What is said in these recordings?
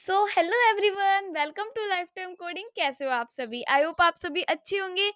Hello everyone, welcome to lifetime coding. कैसे हो आप सभी? आई होप आप सभी अच्छे होंगे।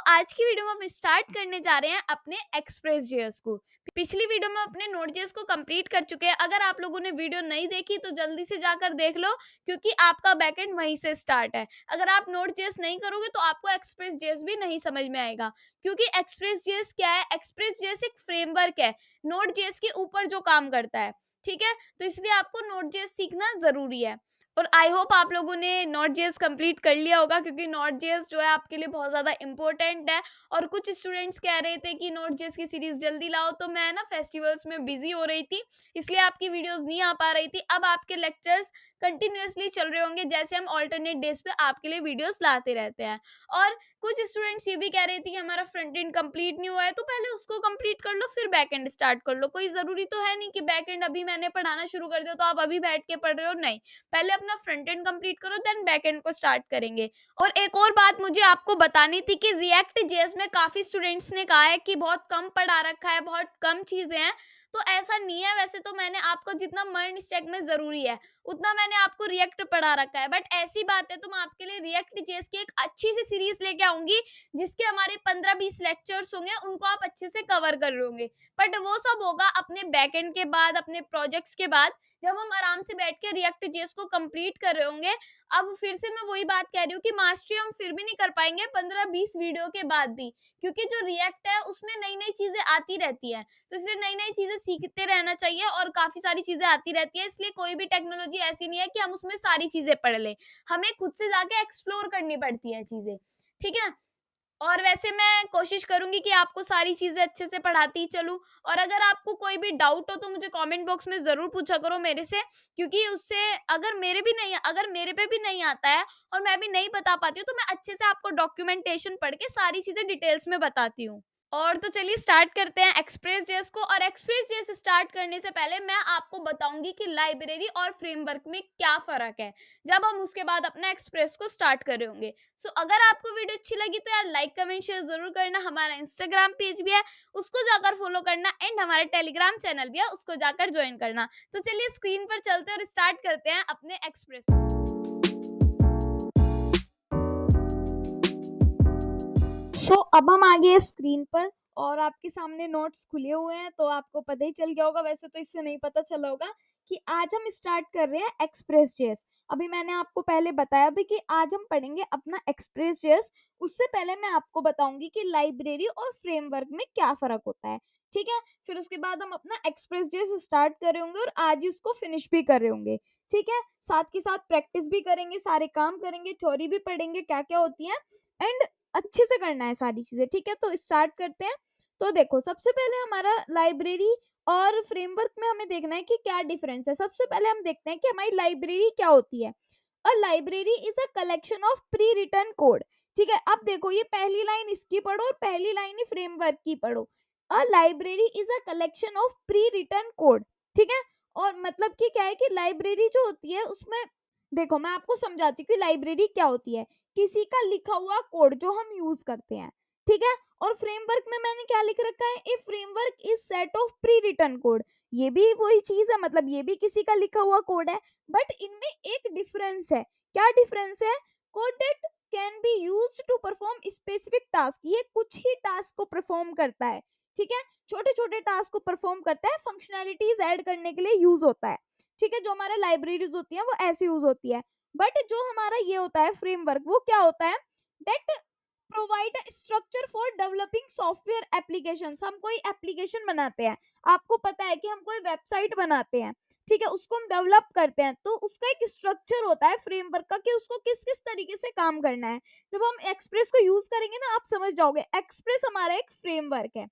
आज की वीडियो में हम स्टार्ट करने जा रहे हैं अपने एक्सप्रेस जेएस को। पिछली वीडियो में अपने नोट जेएस को कंप्लीट कर चुके हैं। अगर आप लोगों ने वीडियो नहीं देखी तो जल्दी से जाकर देख लो, क्योंकि आपका बैकएंड वहीं से स्टार्ट है। अगर आप नोट जेएस नहीं करोगे तो आपको एक्सप्रेस जेएस भी नहीं समझ में आएगा, क्योंकि एक्सप्रेस जेएस क्या है? एक्सप्रेस जेएस एक फ्रेमवर्क है नोट जेएस के ऊपर जो काम करता है। ठीक है, तो इसलिए आपको नोट जेएस सीखना जरूरी है। और आई होप आप लोगों ने नॉट जेएस कंप्लीट कर लिया होगा, क्योंकि नॉट जेएस जो है आपके लिए बहुत ज़्यादा इंपॉर्टेंट है। और कुछ स्टूडेंट्स कह रहे थे कि नॉट जेएस की सीरीज जल्दी लाओ, तो मैं ना फेस्टिवल्स में बिजी हो रही थी, इसलिए आपकी वीडियोस नहीं आ पा रही थी। अब आपके लेक्चर्स कंटिन्यूअसली चल रहे होंगे, जैसे हम ऑल्टरनेट डेज पे आपके लिए वीडियोस लाते रहते हैं। और कुछ स्टूडेंट्स ये भी कह रहे थे कि हमारा फ्रंट एंड कंप्लीट नहीं हुआ है, तो पहले उसको कंप्लीट कर लो फिर बैक एंड स्टार्ट कर लो। कोई ज़रूरी तो है नहीं कि बैक एंड अभी मैंने पढ़ाना शुरू कर दिया तो आप अभी बैठ के पढ़ रहे हो, नहीं। पहले अपना फ्रंट एंड कंप्लीट करो, देन बैक एंड को स्टार्ट करेंगे। और एक और बात मुझे आपको बतानी थी कि रिएक्ट जेएस में काफी स्टूडेंट्स ने कहा है कि बहुत कम पढ़ा रखा है, बहुत कम चीजें हैं। तो ऐसा नहीं है, वैसे तो मैंने आपको जितना मर्न स्टैक में जरूरी है उतना मैंने आपको रिएक्ट पढ़ा रखा है, बट ऐसी बात है तो मैं आपके लिए रिएक्ट जेएस की एक अच्छी सी सीरीज लेके आऊंगी, जिसके हमारे 15-20 लेक्चर्स होंगे, उनको आप अच्छे से कवर कर रहे होंगे। बट वो सब होगा अपने बैकएंड के बाद, अपने प्रोजेक्ट्स के बाद, जब हम आराम से बैठ के रिएक्ट जेएस को कंप्लीट कर रहे होंगे। अब फिर से मैं वही बात कह रही हूँ कि मास्टरी हम फिर भी नहीं कर पाएंगे 15-20 वीडियो के बाद भी, क्योंकि जो रिएक्ट है उसमें नई नई चीजें आती रहती है। तो इसलिए नई नई चीजें सीखते रहना चाहिए, और काफी सारी चीजें आती रहती है। इसलिए कोई भी टेक्नोलॉजी ऐसी नहीं है कि हम उसमें सारी चीजें पढ़ लें, हमें खुद से जाके एक्सप्लोर करनी पड़ती है चीजें। ठीक है, और वैसे मैं कोशिश करूँगी कि आपको सारी चीज़ें अच्छे से पढ़ाती चलूँ। और अगर आपको कोई भी डाउट हो तो मुझे कमेंट बॉक्स में ज़रूर पूछा करो मेरे से, क्योंकि उससे अगर मेरे पे भी नहीं आता है और मैं भी नहीं बता पाती हूँ, तो मैं अच्छे से आपको डॉक्यूमेंटेशन पढ़ के सारी चीज़ें डिटेल्स में बताती हूँ। और तो चलिए स्टार्ट करते हैं एक्सप्रेस जेएस को। और एक्सप्रेस जेएस स्टार्ट करने से पहले मैं आपको बताऊंगी कि लाइब्रेरी और फ्रेमवर्क में क्या फर्क है, जब हम उसके बाद अपना एक्सप्रेस को स्टार्ट कर रहे होंगे। अगर आपको वीडियो अच्छी लगी तो यार लाइक कमेंट शेयर जरूर करना। हमारा इंस्टाग्राम पेज भी है, उसको जाकर फॉलो करना, एंड हमारे टेलीग्राम चैनल भी है, उसको जाकर ज्वाइन करना। तो चलिए स्क्रीन पर चलते हैं और स्टार्ट करते हैं अपने एक्सप्रेस को। अब हम आ गए स्क्रीन पर, और आपके सामने नोट्स खुले हुए हैं, तो आपको पता ही चल गया होगा, वैसे तो इससे नहीं पता चला होगा, कि आज हम स्टार्ट कर रहे हैं एक्सप्रेस जेएस। अभी मैंने आपको पहले बताया भी कि आज हम पढ़ेंगे अपना एक्सप्रेस जेएस। उससे पहले मैं आपको बताऊंगी कि लाइब्रेरी और फ्रेमवर्क में क्या फर्क होता है। ठीक है, फिर उसके बाद हम अपना एक्सप्रेस जेएस स्टार्ट कर रहे होंगे और आज ही उसको फिनिश भी कर रहे होंगे। ठीक है, साथ के साथ प्रैक्टिस भी करेंगे, सारे काम करेंगे, थ्योरी भी पढ़ेंगे क्या क्या होती है, एंड अच्छे से करना है सारी चीजें। ठीक है, तो स्टार्ट करते हैं। तो देखो, सबसे पहले हमारा लाइब्रेरी और फ्रेमवर्क में हमें देखना है कि क्या डिफरेंस है। सबसे पहले हम देखते हैं कि हमारी लाइब्रेरी क्या होती है। A library is a collection of pre written code. ठीक है, अब देखो, ये पहली लाइन इसकी पढ़ो और पहली लाइन ही फ्रेमवर्क की पढ़ो। A library is a collection of pre written code. ठीक है, और मतलब कि क्या है कि लाइब्रेरी जो होती है उसमें, देखो मैं आपको समझाती हूँ कि लाइब्रेरी क्या होती है। किसी का लिखा हुआ कोड जो हम यूज करते हैं। ठीक है, और फ्रेमवर्क में मैंने क्या लिख रखा है, a framework is set of pre written code. ये भी वही चीज है, मतलब ये भी किसी का लिखा हुआ कोड है, बट इनमें एक डिफरेंस है। क्या डिफरेंस है? Code that can be used to perform specific task. ये कुछ ही टास्क को परफॉर्म करता है। ठीक है, छोटे छोटे टास्क को परफॉर्म करता है, फंक्शनैलिटीज ऐड करने के लिए यूज होता है। ठीक है, जो हमारा लाइब्रेरीज होती है वो ऐसे यूज होती है। बट जो हमारा ये होता है फ्रेमवर्क, वो क्या होता है? That provide structure for developing software application. हम कोई एप्लीकेशन बनाते हैं, आपको पता है कि हम कोई वेबसाइट बनाते हैं, ठीक है, उसको हम डेवलप करते हैं, तो उसका एक स्ट्रक्चर होता है फ्रेमवर्क का कि उसको किस किस तरीके से काम करना है। जब हम एक्सप्रेस को यूज करेंगे ना, आप समझ जाओगे एक्सप्रेस हमारा एक फ्रेमवर्क है।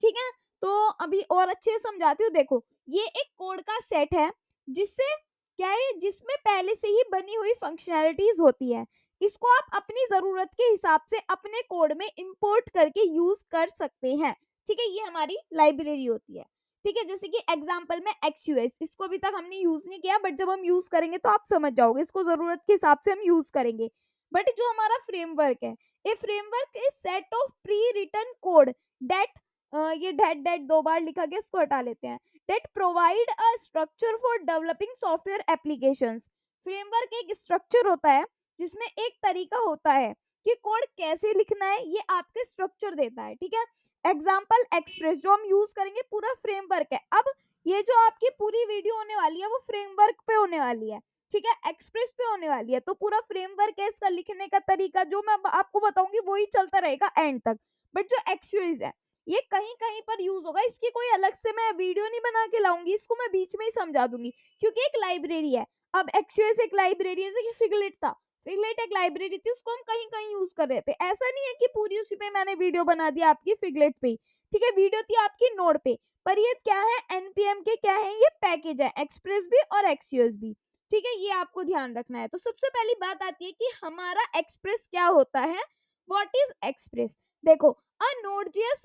ठीक है, तो अभी और अच्छे से समझाती हूँ। देखो, ये एक कोड का सेट है, जिससे क्या है, जिसमें पहले से ही बनी हुई फंक्शनैलिटीज होती है। इसको आप अपनी जरूरत के हिसाब से अपने कोड में इंपोर्ट करके यूज कर सकते हैं। ठीक है, ये हमारी लाइब्रेरी होती है। ठीक है, जैसे कि एग्जांपल में एक्सयूएस, इसको अभी तक हमने यूज नहीं किया, बट जब हम यूज करेंगे तो आप समझ जाओगे, इसको जरूरत के हिसाब से हम यूज करेंगे। बट जो हमारा फ्रेमवर्क है, a framework is set of pre written code that, ये डेट डेट दो बार लिखा गया, इसको हटा लेते हैं, that provide a structure for developing software applications। Framework एक स्ट्रक्चर होता है जिसमें एक तरीका होता है कि कोड कैसे लिखना है, ये आपके स्ट्रक्चर देता है, ठीक है। एग्जाम्पल एक्सप्रेस जो हम यूज करेंगे पूरा फ्रेमवर्क है। अब ये जो आपकी पूरी वीडियो होने वाली है वो फ्रेमवर्क पे होने वाली है, ठीक है, एक्सप्रेस पे होने वाली है। तो पूरा फ्रेमवर्क है, इसका लिखने का तरीका जो मैं अब आपको बताऊंगी वही चलता रहेगा एंड तक। बट जो एक्सक्यूज है ये कहीं कहीं पर यूज होगा, इसकी कोई अलग से मैं वीडियो नहीं बना के लाऊंगी, इसको मैं बीच में ही समझा दूंगी क्योंकि एक लाइब्रेरी है। अब एक्चुअस एक लाइब्रेरी है, जैसे कि फिगलेट था, फिगलेट एक लाइब्रेरी थी, उसको हम कहीं कहीं यूज कर रहे थे। ऐसा नहीं है कि पूरी उसी पे मैंने वीडियो बना दी आपकी फिगलेट पे, ठीक है, वीडियो थी आपकी नोड पे। पर ये क्या है, एनपीएम के क्या है, ये पैकेज है, एक्सप्रेस भी और एक्सयूएस भी, ठीक है, ये आपको ध्यान रखना है। तो सबसे पहली बात आती है कि हमारा एक्सप्रेस क्या होता है, व्हाट इज एक्सप्रेस। देखो, a Node.js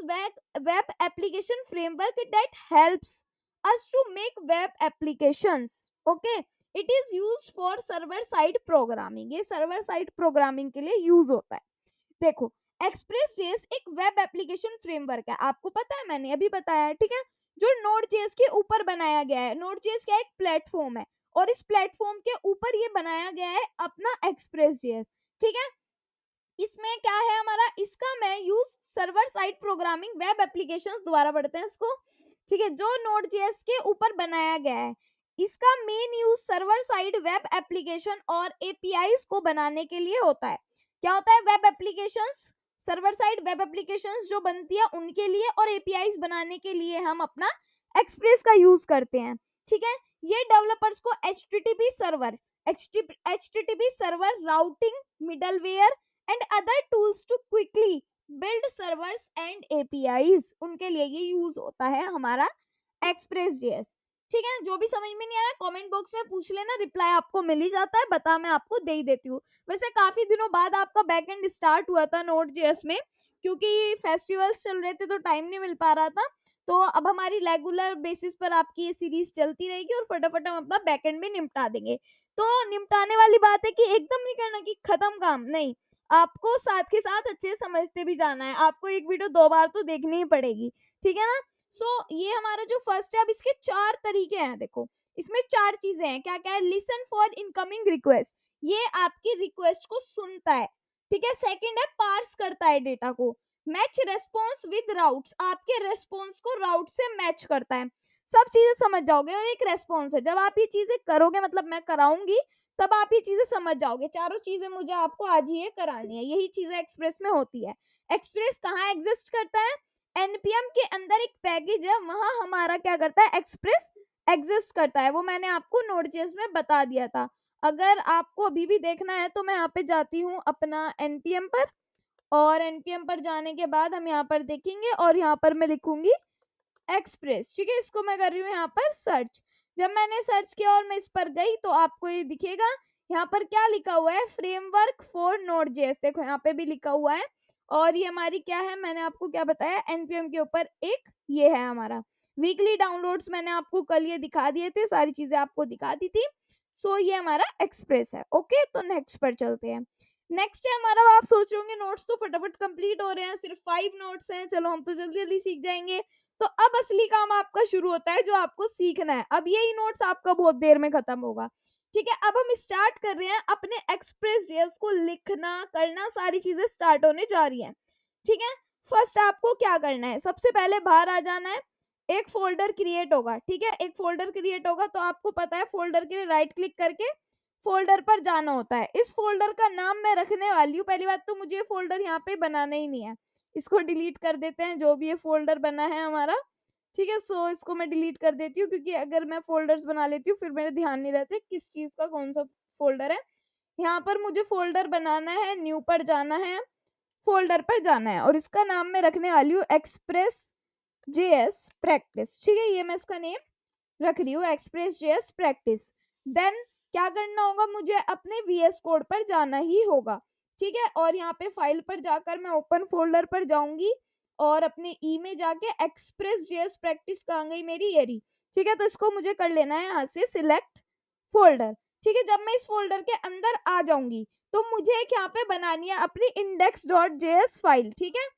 web application framework that helps us to make web applications. Okay, it is used for server side programming. ये सर्वर साइड प्रोग्रामिंग के लिए यूज होता है। देखो, एक्सप्रेस जेएस एक वेब एप्लीकेशन फ्रेमवर्क है, आपको पता है, मैंने अभी बताया है, ठीक है, जो नोड जेएस के ऊपर बनाया गया है। नोड जेएस क्या एक प्लेटफॉर्म है और इस प्लेटफॉर्म के ऊपर ये बनाया गया है अपना एक्सप्रेस जेएस, ठीक है। इसमें क्या है हमारा, इसका मैं use server side programming web applications द्वारा बढ़ते हैं इसको, ठीक है, जो नोड जेएस के ऊपर बनाया गया है। इसका main use server side web application और एपीआईज को बनाने के लिए होता है। क्या होता है, web applications, server side web applications जो बनती है उनके लिए, और एपीआईज बनाने के लिए हम अपना एक्सप्रेस का यूज करते हैं, ठीक है। ये डेवलपर्स को HTTP server, HTTP server routing middleware and other tools to quickly build servers and APIs, उनके लिए ये यूज होता है हमारा Express.js, ठीक है। जो भी समझ में नहीं आया कमेंट बॉक्स में पूछ लेना, रिप्लाई आपको मिल ही जाता है, बता मैं आपको दे ही देती हूँ। वैसे काफी दिनों बाद आपका बैकएंड स्टार्ट हुआ था Node.js में, क्योंकि फेस्टिवल्स चल रहे थे तो टाइम नहीं मिल पा रहा था। तो अब हमारी रेगुलर बेसिस पर आपकी ये सीरीज चलती रहेगी और फटाफट हम अपना बैकएंड में निपटा देंगे। तो निपटाने वाली बात है कि एकदम नहीं करना कि खत्म काम नहीं, आपको साथ के साथ अच्छे से समझते भी जाना है। आपको एक वीडियो 2 बार तो देखनी ही पड़ेगी, ठीक है ना। ये हमारा जो फर्स्ट है, अब इसके 4 तरीके हैं। देखो, इसमें 4 चीजें हैं, क्या क्या है, लिसन फॉर इनकमिंग रिक्वेस्ट, ये आपकी रिक्वेस्ट को सुनता है, ठीक है। सेकंड है, पार्स करता है डेटा को। मैच रेस्पॉन्स विद राउट्स, आपके रेस्पॉन्स को राउट से मैच करता है। सब चीजें समझ जाओगे। और एक रेस्पॉन्स है, जब आप ये चीजें करोगे, मतलब मैं कराऊंगी, तब आप ये चीजें समझ जाओगे। चारों चीजें मुझे आपको आज ही ये करानी है, यही चीजें एक्सप्रेस में होती है। एक्सप्रेस कहाँ एग्जिस्ट करता है, एनपीएम के अंदर एक पैकेज है, वहां हमारा क्या करता है, एक्सप्रेस एग्जिस्ट करता है। वो मैंने आपको नोड.जेएस में बता दिया था। अगर आपको अभी भी देखना है तो मैं यहाँ पे जाती हूँ अपना एनपीएम पर, और एनपीएम पर जाने के बाद हम यहाँ पर देखेंगे, और यहाँ पर मैं लिखूंगी एक्सप्रेस, ठीक है। इसको मैं कर रही हूँ यहाँ पर सर्च। जब मैंने सर्च किया और मैं इस पर गई तो आपको ये दिखेगा, यहाँ पर क्या लिखा हुआ है, फ्रेमवर्क फॉर नोड.जेएस, देखो यहाँ पे भी लिखा हुआ है। और ये हमारी क्या है, मैंने आपको क्या बताया, एनपीएम के ऊपर एक ये है हमारा वीकली डाउनलोड्स, मैंने आपको कल ये दिखा दिए थे, सारी चीजें आपको दिखा दी थी। ये हमारा एक्सप्रेस है। ओके, तो नेक्स्ट पर चलते हैं। नेक्स्ट है हमारा, आप सोच रहे होंगे नोट्स तो फटाफट कंप्लीट हो रहे हैं, सिर्फ 5 नोट्स हैं, चलो हम तो जल्दी जल्दी सीख जाएंगे। तो अब असली काम आपका शुरू होता है, जो आपको सीखना है। अब यही नोट्स आपका बहुत देर में खत्म होगा, ठीक है। अब हम स्टार्ट कर रहे हैं अपने एक्सप्रेस जेएस को लिखना, करना, सारी चीजें स्टार्ट होने जा रही हैं, ठीक है। फर्स्ट आपको क्या करना है, सबसे पहले बाहर आ जाना है, एक फोल्डर क्रिएट होगा, ठीक है, एक फोल्डर क्रिएट होगा। तो आपको पता है फोल्डर के लिए राइट क्लिक करके फोल्डर पर जाना होता है। इस फोल्डर का नाम मैं रखने वाली हूँ, पहली बात तो मुझे फोल्डर यहाँ पे बनाना ही नहीं है, इसको डिलीट कर देते हैं, जो भी ये फोल्डर बना है हमारा, ठीक है। इसको मैं डिलीट कर देती हूँ, क्योंकि अगर मैं फोल्डर्स बना लेती हूँ फिर मेरे ध्यान नहीं रहते किस चीज का कौन सा फोल्डर है। यहाँ पर मुझे फोल्डर बनाना है, न्यू पर जाना है, फोल्डर पर जाना है, और इसका नाम मैं रखने वाली हूँ एक्सप्रेस जेएस प्रैक्टिस, ठीक है। ये मैं इसका नेम रख रही हूँ, एक्सप्रेस जेएस प्रैक्टिस। देन क्या करना होगा, मुझे अपने वीएस कोड पर जाना ही होगा, ठीक है। और यहाँ पे फाइल पर जाकर मैं ओपन फोल्डर पर जाऊंगी, और अपने ई में जाके एक्सप्रेस जेएस प्रैक्टिस कहाँ गई मेरी, ये रही, ठीक है। तो इसको मुझे कर लेना है यहाँ से सिलेक्ट फोल्डर, ठीक है। जब मैं इस फोल्डर के अंदर आ जाऊंगी तो मुझे एक यहाँ पे बनानी है अपनी index.js फाइल, ठीक है।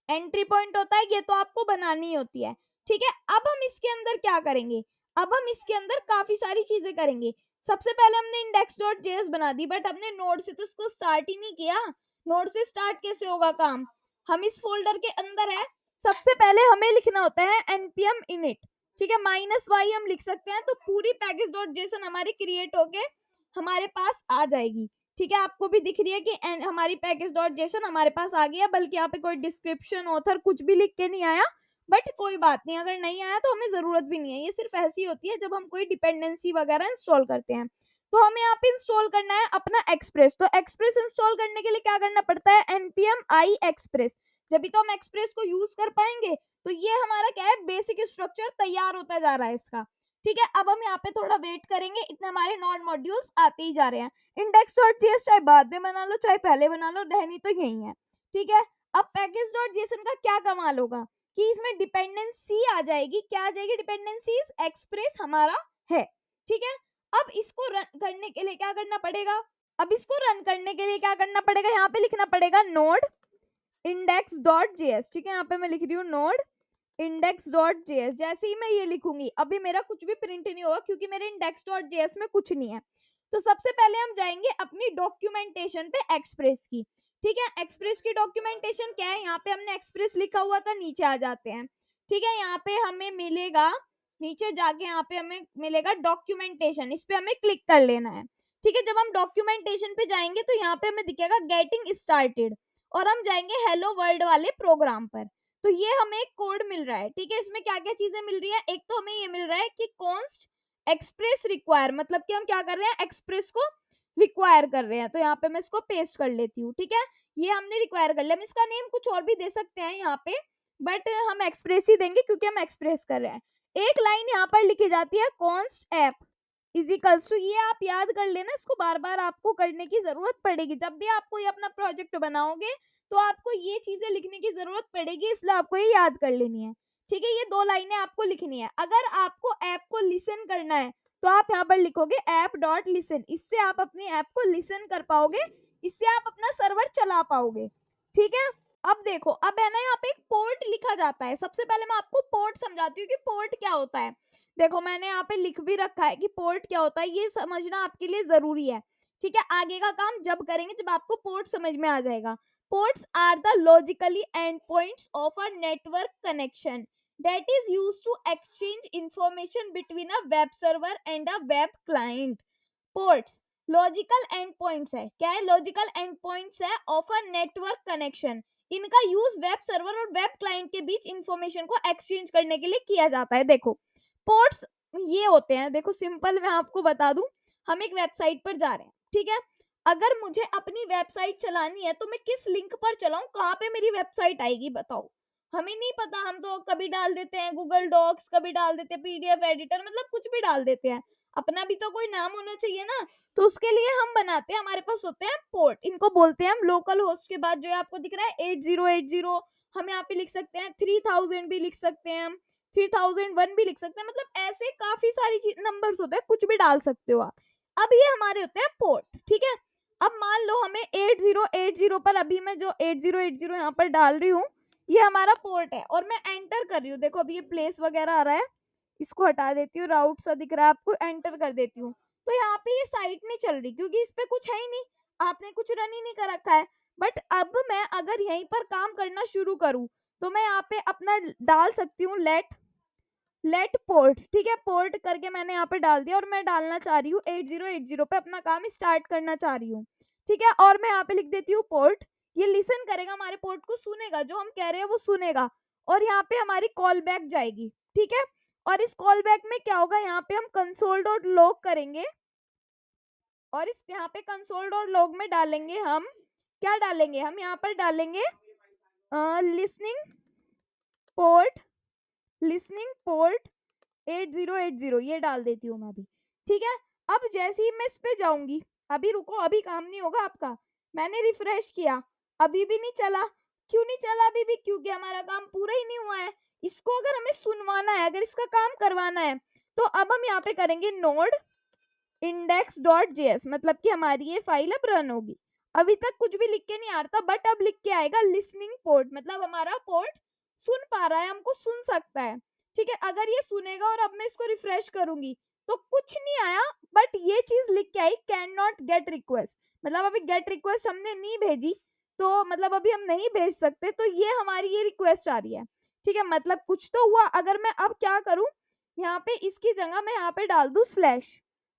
एंट्री पॉइंट होता है, ये तो आपको बनानी होती है, ठीक है। अब हम इसके अंदर क्या करेंगे, अब हम इसके अंदर काफी सारी चीजें करेंगे। सबसे पहले हमने index.js बना दी, बट हमने नोड से तो इसको स्टार्ट ही नहीं किया। नोड से स्टार्ट कैसे होगा काम? हम इस फोल्डर के अंदर है, सबसे पहले हमें लिखना होता है npm init, ठीक है, -y हम लिख सकते हैं, तो पूरी package.json हमारी क्रिएट होके हमारे पास आ जाएगी। ठीक है, आपको भी दिख रही है कि हमारी package.json हमारे पास आ गया, बल्कि यहाँ पे कोई डिस्क्रिप्शन ऑथर कुछ भी लिख के नहीं आया, बट कोई बात नहीं, अगर नहीं आया तो हमें जरूरत भी नहीं है, ये सिर्फ ऐसी होती है जब हम कोई डिपेंडेंसी वगैरह इंस्टॉल करते हैं। तो हमें यहाँ पे इंस्टॉल करना है अपना एक्सप्रेस। तो एक्सप्रेस इंस्टॉल करने के लिए क्या करना पड़ता है? npm i express। जब भी तो हम एक्सप्रेस को यूज कर पाएंगे। तो ये हमारा क्या है, बेसिक स्ट्रक्चर तैयार होता जा रहा है इसका। ठीक है, अब हम यहाँ पे थोड़ा वेट करेंगे, इतने हमारे नॉन मॉड्यूल्स आते ही जा रहे हैं। index.js चाहे बाद में बना लो चाहे पहले बना लो, रहनी तो यही है। ठीक है, अब पैकेज.json का क्या कमाल होगा कि इसमें डिपेंडेंसी आ जाएगी। क्या आ जाएगी? डिपेंडेंसीज एक्सप्रेस हमारा है। ठीक है, अब इसको रन करने के लिए क्या करना पड़ेगा? अब इसको रन करने के लिए क्या करना पड़ेगा? यहाँ पे लिखना पड़ेगा नोड index.js। ठीक है, यहाँ पे मैं लिख रही हूँ नोड index.js। जैसे ही मैं ये लिखूंगी, अभी मेरा कुछ भी प्रिंट नहीं होगा क्योंकि मेरे index.js में कुछ नहीं है। तो सबसे पहले हम जाएंगे अपनी डॉक्यूमेंटेशन पे एक्सप्रेस की। ठीक है, एक्सप्रेस की डॉक्यूमेंटेशन क्या है? यहाँ पे हमने एक्सप्रेस लिखा हुआ था, नीचे आ जाते हैं। ठीक है, यहाँ पे हमें मिलेगा, नीचे जाके यहाँ पे हमें मिलेगा डॉक्यूमेंटेशन, इस पे हमें क्लिक कर लेना है। ठीक है, जब हम डॉक्यूमेंटेशन पे जाएंगे तो यहाँ पे हमें दिखेगा गेटिंग स्टार्टेड, और हम जाएंगे हेलो वर्ल्ड वाले प्रोग्राम पर। तो ये हमें एक कोड मिल रहा है। ठीक है, इसमें क्या क्या चीजें मिल रही है? एक तो हमें ये मिल रहा है कि कॉन्स्ट एक्सप्रेस रिक्वायर, मतलब कि हम क्या कर रहे हैं, एक्सप्रेस को रिक्वायर कर रहे हैं। तो यहाँ पे मैं इसको पेस्ट कर लेती हूँ। ठीक है, ये हमने रिक्वायर कर लिया। हम इसका नेम कुछ और भी दे सकते हैं यहाँ पे, बट हम एक्सप्रेस ही देंगे क्योंकि हम एक्सप्रेस कर रहे हैं। एक लाइन यहाँ पर लिखी जाती है कॉन्स्ट ऐप इजिकल्स टू, ये आप याद कर लेना, इसको बार बार आपको करने की जरूरत पड़ेगी। जब भी आप कोई अपना प्रोजेक्ट बनाओगे तो आपको ये चीजें लिखने की जरूरत पड़ेगी, इसलिए आपको ये याद कर लेनी है। ठीक है, ये 2 लाइनें आपको लिखनी है। अगर आपको ऐप को लिसन करना है तो आप यहाँ पर लिखोगे app.listen, इससे आप अपनी ऐप को लिसन कर पाओगे, इससे आप अपना सर्वर चला पाओगे। ठीक है, अब देखो, अब है ना यहाँ पे एक पोर्ट लिखा जाता है। सबसे पहले मैं आपको पोर्ट समझाती हूँ कि पोर्ट क्या होता है। देखो, मैंने यहाँ पे लिख भी रखा है कि पोर्ट क्या होता है, ये समझना आपके लिए जरूरी है। ठीक है, आगे का काम जब करेंगे जब आपको पोर्ट समझ में आ जाएगा। Ports are the logically endpoints of a network connection that is used to exchange information between a web server and a web client. Ports logical and points है। क्या है? लॉजिकल एंड पॉइंट्स है of a network connection. इनका use web server और web client के बीच information को exchange करने के लिए किया जाता है। देखो, पोर्ट्स ये होते हैं, देखो सिंपल मैं आपको बता दूं, हम एक वेबसाइट पर जा रहे हैं। ठीक है, अगर मुझे अपनी वेबसाइट चलानी है तो मैं किस लिंक पर चलाऊं, कहाँ पे मेरी वेबसाइट आएगी बताओ? हमें नहीं पता, हम तो कभी डाल देते हैं गूगल डॉक्स, कभी डाल देते हैं पीडीएफ एडिटर, मतलब कुछ भी डाल देते हैं। अपना भी तो कोई नाम होना चाहिए ना। तो उसके लिए हम बनाते हैं, हमारे पास होते हैं पोर्ट, इनको बोलते हैं हम लोकल होस्ट के बाद जो है आपको दिख रहा है 8080, हम यहाँ पे लिख सकते हैं 3000 भी लिख सकते हैं, हम 3001 भी लिख सकते हैं, मतलब ऐसे काफी सारी नंबर्स होते हैं, कुछ भी डाल सकते हो आप। अब ये हमारे होते हैं पोर्ट। ठीक है, अब मान लो हमें 8080 पर, अभी मैं जो 8080 यहाँ पर डाल रही हूँ ये हमारा पोर्ट है, और मैं एंटर कर रही हूँ। देखो अभी ये प्लेस वगैरह आ रहा है, इसको हटा देती हूँ, राउट सा दिख रहा है आपको, एंटर कर देती हूँ। तो यहाँ पे ये साइट नहीं चल रही क्योंकि इस पे कुछ है ही नहीं, आपने कुछ रन ही नहीं कर रखा है। बट अब मैं अगर यहीं पर काम करना शुरू करूँ तो मैं यहाँ पे अपना डाल सकती हूँ लेट पोर्ट। ठीक है, पोर्ट करके मैंने यहाँ पे डाल दिया, और मैं डालना चाह रही हूँ 8080 पे अपना काम स्टार्ट करना चाह रही हूँ। ठीक है, और मैं यहाँ पे लिख देती हूँ पोर्ट। ये लिसन करेगा, हमारे पोर्ट को सुनेगा, जो हम कह रहे हैं वो सुनेगा, और यहाँ पे हमारी कॉल बैक जाएगी। ठीक है, और इस कॉल बैक में क्या होगा, यहाँ पे हम console.log करेंगे, और इस यहाँ पे console.log में डालेंगे हम, क्या डालेंगे हम यहाँ पर डालेंगे लिसनिंग पोर्ट 8080, ये डाल देती हूँ मैं अभी। ठीक है, अब जैसे ही मैं इस पे जाऊंगी, अभी रुको, अभी काम नहीं होगा आपका, मैंने रिफ्रेश किया, अभी भी नहीं चला। क्यों नहीं चला अभी भी? क्योंकि हमारा काम पूरा ही नहीं हुआ है। इसको अगर हमें सुनवाना है, अगर इसका काम करवाना है, तो अब हम यहाँ पे करेंगे नोड index.js, मतलब कि हमारी ये फाइल अब रन होगी। अभी तक कुछ भी लिख के नहीं आ रहा था, बट अब लिख के आएगा लिसनिंग पोर्ट, मतलब हमारा पोर्ट सुन पा रहा है, हमको सुन सकता है। ठीक है, अगर ये सुनेगा और अब मैं इसको रिफ्रेश करूंगी तो कुछ नहीं आया, बट ये चीज लिख के I can not gate request, मतलब अभी गेट रिक्वेस्ट हमने नहीं भेजी, तो मतलब अभी हम नहीं भेज सकते, तो ये हमारी ये रिक्वेस्ट आ रही है। ठीक है, मतलब कुछ तो हुआ। अगर मैं अब क्या करूं, यहाँ पे इसकी जगह मैं यहाँ पे डाल दूं स्लैश,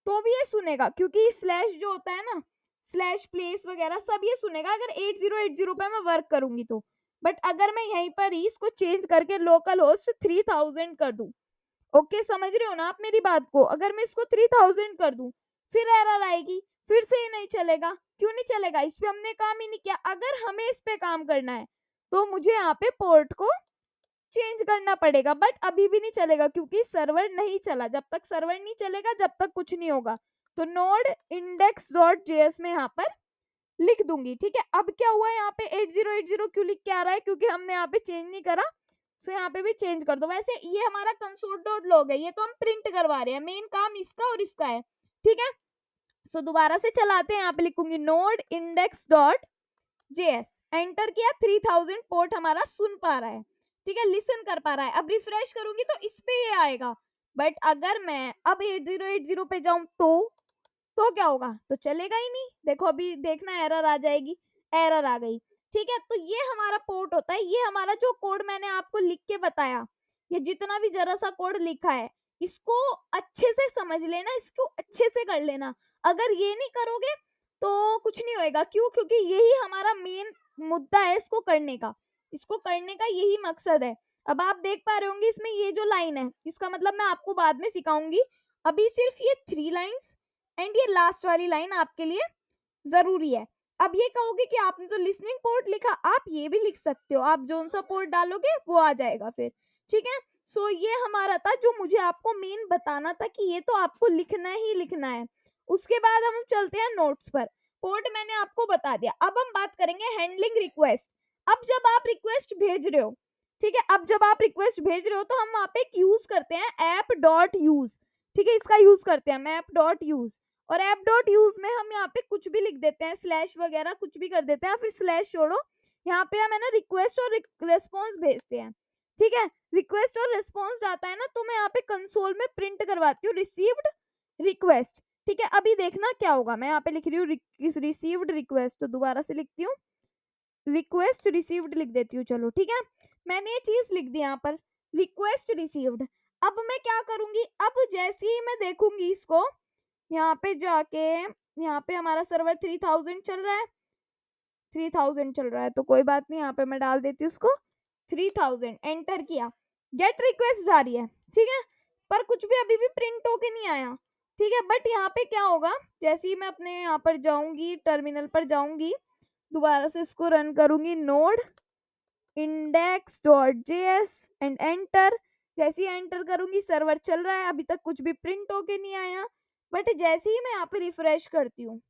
तो भी ये सुनेगा, क्योंकि स्लैश जो होता है ना, स्लैश प्लेस वगैरह सब ये सुनेगा अगर 8080 पे मैं वर्क करूंगी तो। बट अगर मैं यहीं पर ही इसको चेंज करके लोकल होस्ट 3000 कर दूं, ओके समझ रहे हो ना आप मेरी बात को, अगर मैं इसको 3000 कर दूं, फिर एरर आएगी, फिर से ये नहीं चलेगा। क्यों नहीं चलेगा, इस पे हमने काम ही नहीं किया। अगर हमें इस पे काम करना है तो मुझे यहाँ पे पोर्ट को चेंज करना पड़ेगा, बट अभी भी नहीं चलेगा क्योंकि सर्वर नहीं चला। जब तक सर्वर नहीं चलेगा जब तक कुछ नहीं होगा। तो नोड इंडेक्स डॉट जेएस में यहाँ पर लिख दूंगी। ठीक है, अब क्या हुआ यहाँ पे 8080 क्यों लिख के आ रहा है, क्योंकि हमने यहाँ पे चेंज नहीं करा। सो यहाँ पे भी चेंज कर दो। वैसे ये हमारा कंसोल डॉट लॉग है, ये तो हम प्रिंट करवा रहे हैं, मेन काम इसका और इसका है। ठीक है, सो दोबारा से चलाते हैं। यहाँ पे लिखूंगी node index dot JS, enter किया, 3000 पोर्ट हमारा सुन पा रहा है। ठीक है, लिसन कर पा रहा है। अब रिफ्रेश करूंगी तो इस पे ये आएगा, बट अगर मैं अब 8080 पे जाऊं तो क्या होगा, तो चलेगा ही नहीं। देखो अभी देखना, एरर आ जाएगी, एरर आ गई। ठीक है, तो ये हमारा पोर्ट होता है। ये हमारा जो कोड मैंने आपको लिख के बताया, ये जितना भी जरा सा कोड लिखा है, इसको अच्छे से समझ लेना, इसको अच्छे से कर लेना। अगर ये नहीं करोगे तो कुछ नहीं होएगा। क्यों, क्योंकि यही हमारा मेन मुद्दा है इसको करने का, इसको करने का यही मकसद है। अब आप देख पा रहे होंगे इसमें ये जो लाइन है, इसका मतलब मैं आपको बाद में सिखाऊंगी। अभी सिर्फ ये 3 लाइंस एंड ये लास्ट वाली लाइन आपके लिए जरूरी है। अब ये कहोगे कि आपने तो लिसनिंग पोर्ट लिखा, आप ये भी लिख सकते हो, आप जोन सा पोर्ट डालोगे वो आ जाएगा फिर। ठीक है, सो ये हमारा था जो मुझे आपको मेन बताना था कि ये तो आपको लिखना ही लिखना है। उसके बाद हम चलते हैं नोट्स पर। पोर्ट मैंने आपको बता दिया, अब हम बात करेंगे हैंडलिंग रिक्वेस्ट। अब जब आप रिक्वेस्ट भेज रहे हो, ठीक है, अब जब आप रिक्वेस्ट भेज रहे हो तो हम वहां पे यूज करते हैं ऐप डॉट यूज। ठीक है, इसका यूज करते हैं मैप डॉट यूज। और ऐप डॉट यूज में हम यहाँ पे कुछ भी लिख देते हैं, स्लैश वगैरह कुछ भी कर देते हैं, फिर स्लैश छोड़ो, यहाँ पे हम है ना रिक्वेस्ट और रेस्पॉन्स भेजते हैं। ठीक है, रिक्वेस्ट और रेस्पॉन्स जाता है ना, तो मैं यहाँ पे कंसोल में प्रिंट करवाती हूँ रिसीव्ड रिक्वेस्ट। ठीक है, अभी देखना क्या होगा, मैं यहाँ पे लिख रही हूँ रिसीव्ड रिक्वेस्ट, तो दोबारा से लिखती हूँ, रिक्वेस्ट रिसीव्ड लिख देती हूँ। चलो ठीक है, मैंने ये चीज लिख दी यहाँ पर, रिक्वेस्ट रिसीव्ड। अब मैं क्या करूंगी, अब जैसे ही मैं देखूंगी इसको, यहाँ पे जाके, यहाँ पे हमारा सर्वर 3000 चल रहा है, 3000 चल रहा है, तो कोई बात नहीं, यहाँ पे मैं डाल देती हूँ उसको 3000, एंटर किया, गेट रिक्वेस्ट जा रही है। ठीक है, पर कुछ भी अभी भी प्रिंट होके नहीं आया। ठीक है, बट यहाँ पे क्या होगा, जैसे ही मैं अपने यहाँ पर जाऊंगी, टर्मिनल पर जाऊंगी, दोबारा से इसको रन करूंगी, node index dot JS and enter. जैसे ही एंटर करूंगी सर्वर चल रहा है, अभी तक कुछ भी प्रिंट होके नहीं आया। बट जैसे ही मैं यहाँ पे रिफ्रेश करती हूँ,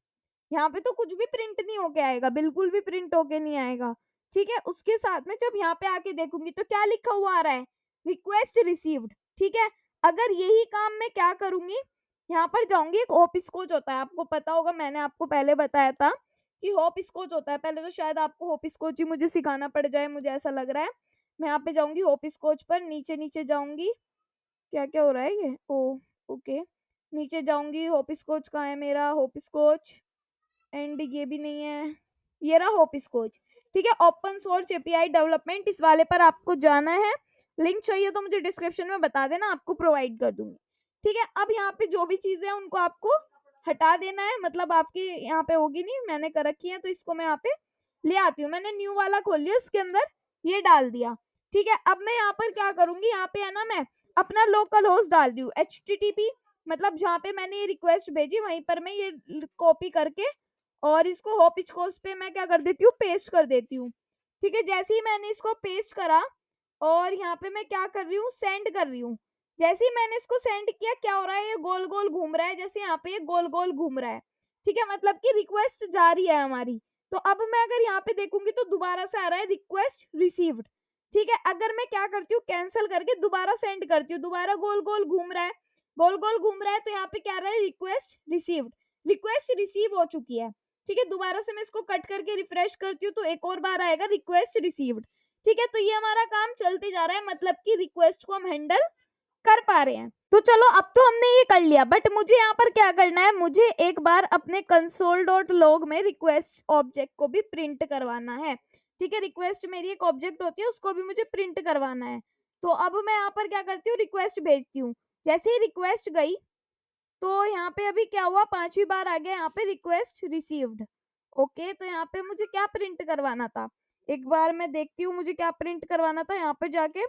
यहाँ पे तो कुछ भी प्रिंट नहीं होके आएगा, बिल्कुल भी प्रिंट होके नहीं आएगा। ठीक है, उसके साथ में जब यहाँ पे आके देखूंगी तो क्या लिखा हुआ आ रहा है, रिक्वेस्ट रिसीव्ड। ठीक है, अगर यही काम मैं क्या करूंगी, यहाँ पर जाऊंगी, एक होप स्कोच होता है, आपको पता होगा, मैंने आपको पहले बताया था कि होप स्कोच होता है। पहले तो शायद आपको होप स्कोच ही मुझे सिखाना पड़ जाए, मुझे ऐसा लग रहा है। मैं यहाँ पे जाऊंगी होप स्कोच पर, नीचे नीचे जाऊंगी, क्या क्या हो रहा है ये, ओ ओके, नीचे जाऊंगी, होप स्कोच कहाँ है मेरा, होप स्कोच, एंड ये भी नहीं है, ये रहा होप स्कोच। ठीक है, ओपन सोर्स एपीआई डेवलपमेंट, इस वाले पर आपको जाना है। लिंक चाहिए तो मुझे डिस्क्रिप्शन में बता देना, आपको प्रोवाइड कर दूंगी। ठीक है, अब यहाँ पे जो भी चीजें हैं उनको आपको हटा देना है, मतलब आपकी यहाँ पे होगी नहीं, मैंने कर रखी है, तो इसको मैं यहाँ पे ले आती हूँ। मैंने न्यू वाला खोल लिया, इसके अंदर ये डाल दिया। ठीक है, अब मैं यहाँ पर क्या करूंगी, यहाँ पे है ना, मैं अपना लोकल होस्ट डाल रही हूँ, HTTP, मतलब जहाँ पे मैंने ये रिक्वेस्ट भेजी वहीं पर मैं ये कॉपी करके और इसको होप स्कोच पे मैं क्या कर देती हूँ, पेस्ट कर देती हूँ। ठीक है, जैसे ही मैंने इसको पेस्ट करा और यहाँ पे मैं क्या कर रही हूँ, सेंड कर रही हूँ। जैसे ही मैंने इसको सेंड किया, क्या हो रहा है, ये गोल गोल घूम रहा है, जैसे यहाँ पे ये गोल गोल घूम रहा है। ठीक है, मतलब कि रिक्वेस्ट जा रही है हमारी। तो अब मैं अगर यहाँ पे देखूंगी तो दोबारा से आ रहा है रिक्वेस्ट रिसीव्ड। ठीक है, अगर मैं क्या करती हूँ, कैंसिल करके दोबारा सेंड करती हूँ, दोबारा गोल गोल घूम रहा है, गोल गोल घूम रहा है, तो यहाँ पे क्या आ रहा है, रिक्वेस्ट रिसीव्ड, रिक्वेस्ट रिसीव हो चुकी है। ठीक है, दोबारा से मैं इसको कट करके रिफ्रेश करती हूँ तो एक और बार आएगा रिक्वेस्ट रिसीव्ड। ठीक है, तो ये हमारा काम चलते जा रहा है, मतलब कि रिक्वेस्ट को हम हैंडल कर पा रहे हैं। तो चलो अब तो हमने ये कर लिया, बट मुझे यहाँ पर क्या करना है, मुझे एक बार अपने console.log में रिक्वेस्ट ऑब्जेक्ट को भी प्रिंट करवाना है। ठीक है, रिक्वेस्ट मेरी एक ऑब्जेक्ट होती है, उसको भी मुझे प्रिंट करवाना है। तो अब मैं यहाँ पर क्या करती हूँ, रिक्वेस्ट भेजती हूँ। जैसे ही रिक्वेस्ट गई, तो यहाँ पे अभी क्या हुआ, 5वीं बार आ गया यहाँ पे रिक्वेस्ट रिसीव्ड। ओके, तो यहाँ पे मुझे क्या प्रिंट करवाना था, एक बार मैं देखती हूँ मुझे क्या प्रिंट करवाना था। यहाँ पे जाके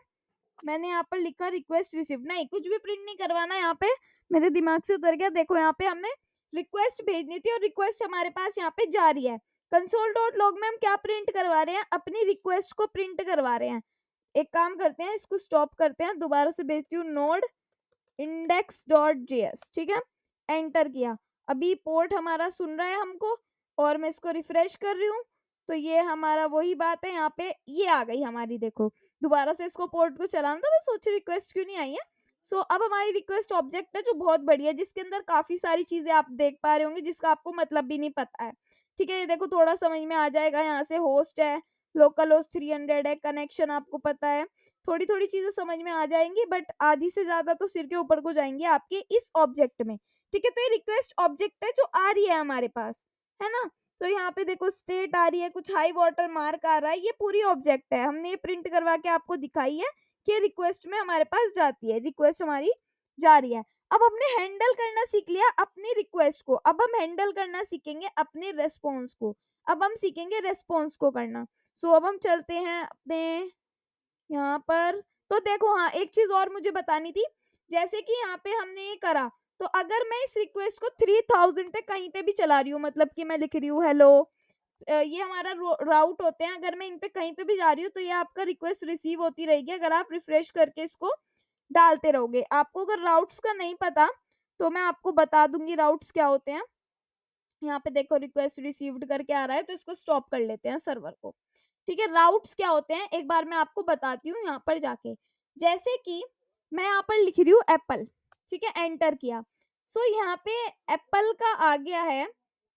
मैंने यहाँ पर लिखा रिक्वेस्ट रिसीव, नहीं कुछ भी प्रिंट नहीं करवाना, यहाँ पे मेरे दिमाग से उतर गया। देखो यहाँ पे हमें रिक्वेस्ट भेजनी थी और रिक्वेस्ट हमारे पास यहाँ पे जा रही है। console.log में हम क्या प्रिंट करवा रहे हैं, अपनी रिक्वेस्ट को प्रिंट करवा रहे हैं। एक काम करते हैं, इसको स्टॉप करते हैं, दोबारा से भेजती हूँ नोड index.js। ठीक है, एंटर किया, अभी पोर्ट हमारा सुन रहा है हमको, और मैं इसको रिफ्रेश कर रही हूँ, तो ये हमारा वही बात है, यहाँ पे ये आ गई हमारी। देखो दोबारा से इसको पोर्ट को चलाना था, मैं सोच रिक्वेस्ट क्यों नहीं आई है। सो अब हमारी रिक्वेस्ट ऑब्जेक्ट है जो बहुत बढ़िया, जिसके अंदर काफी सारी चीजें आप देख पा रहे होंगे जिसका आपको मतलब भी नहीं पता है। ठीक है, ये देखो थोड़ा समझ में आ जाएगा, यहाँ से होस्ट है, लोकल होस्ट 300 है, कनेक्शन आपको पता है, थोड़ी थोड़ी चीजें समझ में आ जाएंगी, बट आधी से ज्यादा तो सिर के ऊपर को जाएंगी आपके इस ऑब्जेक्ट में। ठीक है, तो ये रिक्वेस्ट ऑब्जेक्ट है जो आ रही है हमारे पास, है ना। तो यहाँ पे देखो स्टेट आ रही है, कुछ हाई वाटर मार्क आ रहा है, ये पूरी ऑब्जेक्ट है, हमने ये प्रिंट करवा के आपको दिखाई है कि रिक्वेस्ट में हमारे पास जाती है, रिक्वेस्ट हमारी जा रही है। अब हमने हैंडल करना सीख लिया अपनी रिक्वेस्ट को, अब हम हैंडल करना सीखेंगे अपने रेस्पॉन्स को, अब हम सीखेंगे रेस्पॉन्स को करना। सो अब हम चलते हैं अपने यहाँ पर। तो देखो हाँ, एक चीज और मुझे बतानी थी, जैसे कि यहाँ पे हमने ये करा, तो अगर मैं इस रिक्वेस्ट को 3000 पे कहीं पे भी चला रही हूँ, मतलब कि मैं लिख रही हूँ हेलो, ये हमारा राउट होते हैं, अगर मैं इन पे कहीं पे भी जा रही हूँ तो ये आपका रिक्वेस्ट रिसीव होती रहेगी, अगर आप रिफ्रेश करके इसको डालते रहोगे। आपको अगर राउट्स का नहीं पता तो मैं आपको बता दूंगी राउट्स क्या होते हैं। यहाँ पे देखो रिक्वेस्ट रिसीव्ड करके आ रहा है, तो इसको स्टॉप कर लेते हैं सर्वर को। ठीक है, राउट्स क्या होते हैं एक बार मैं आपको बताती हूँ यहाँ पर जाके। जैसे कि मैं यहाँ पर लिख रही हूँ एप्पल, ठीक है, एंटर किया, सो यहाँ पे एप्पल का आ गया है,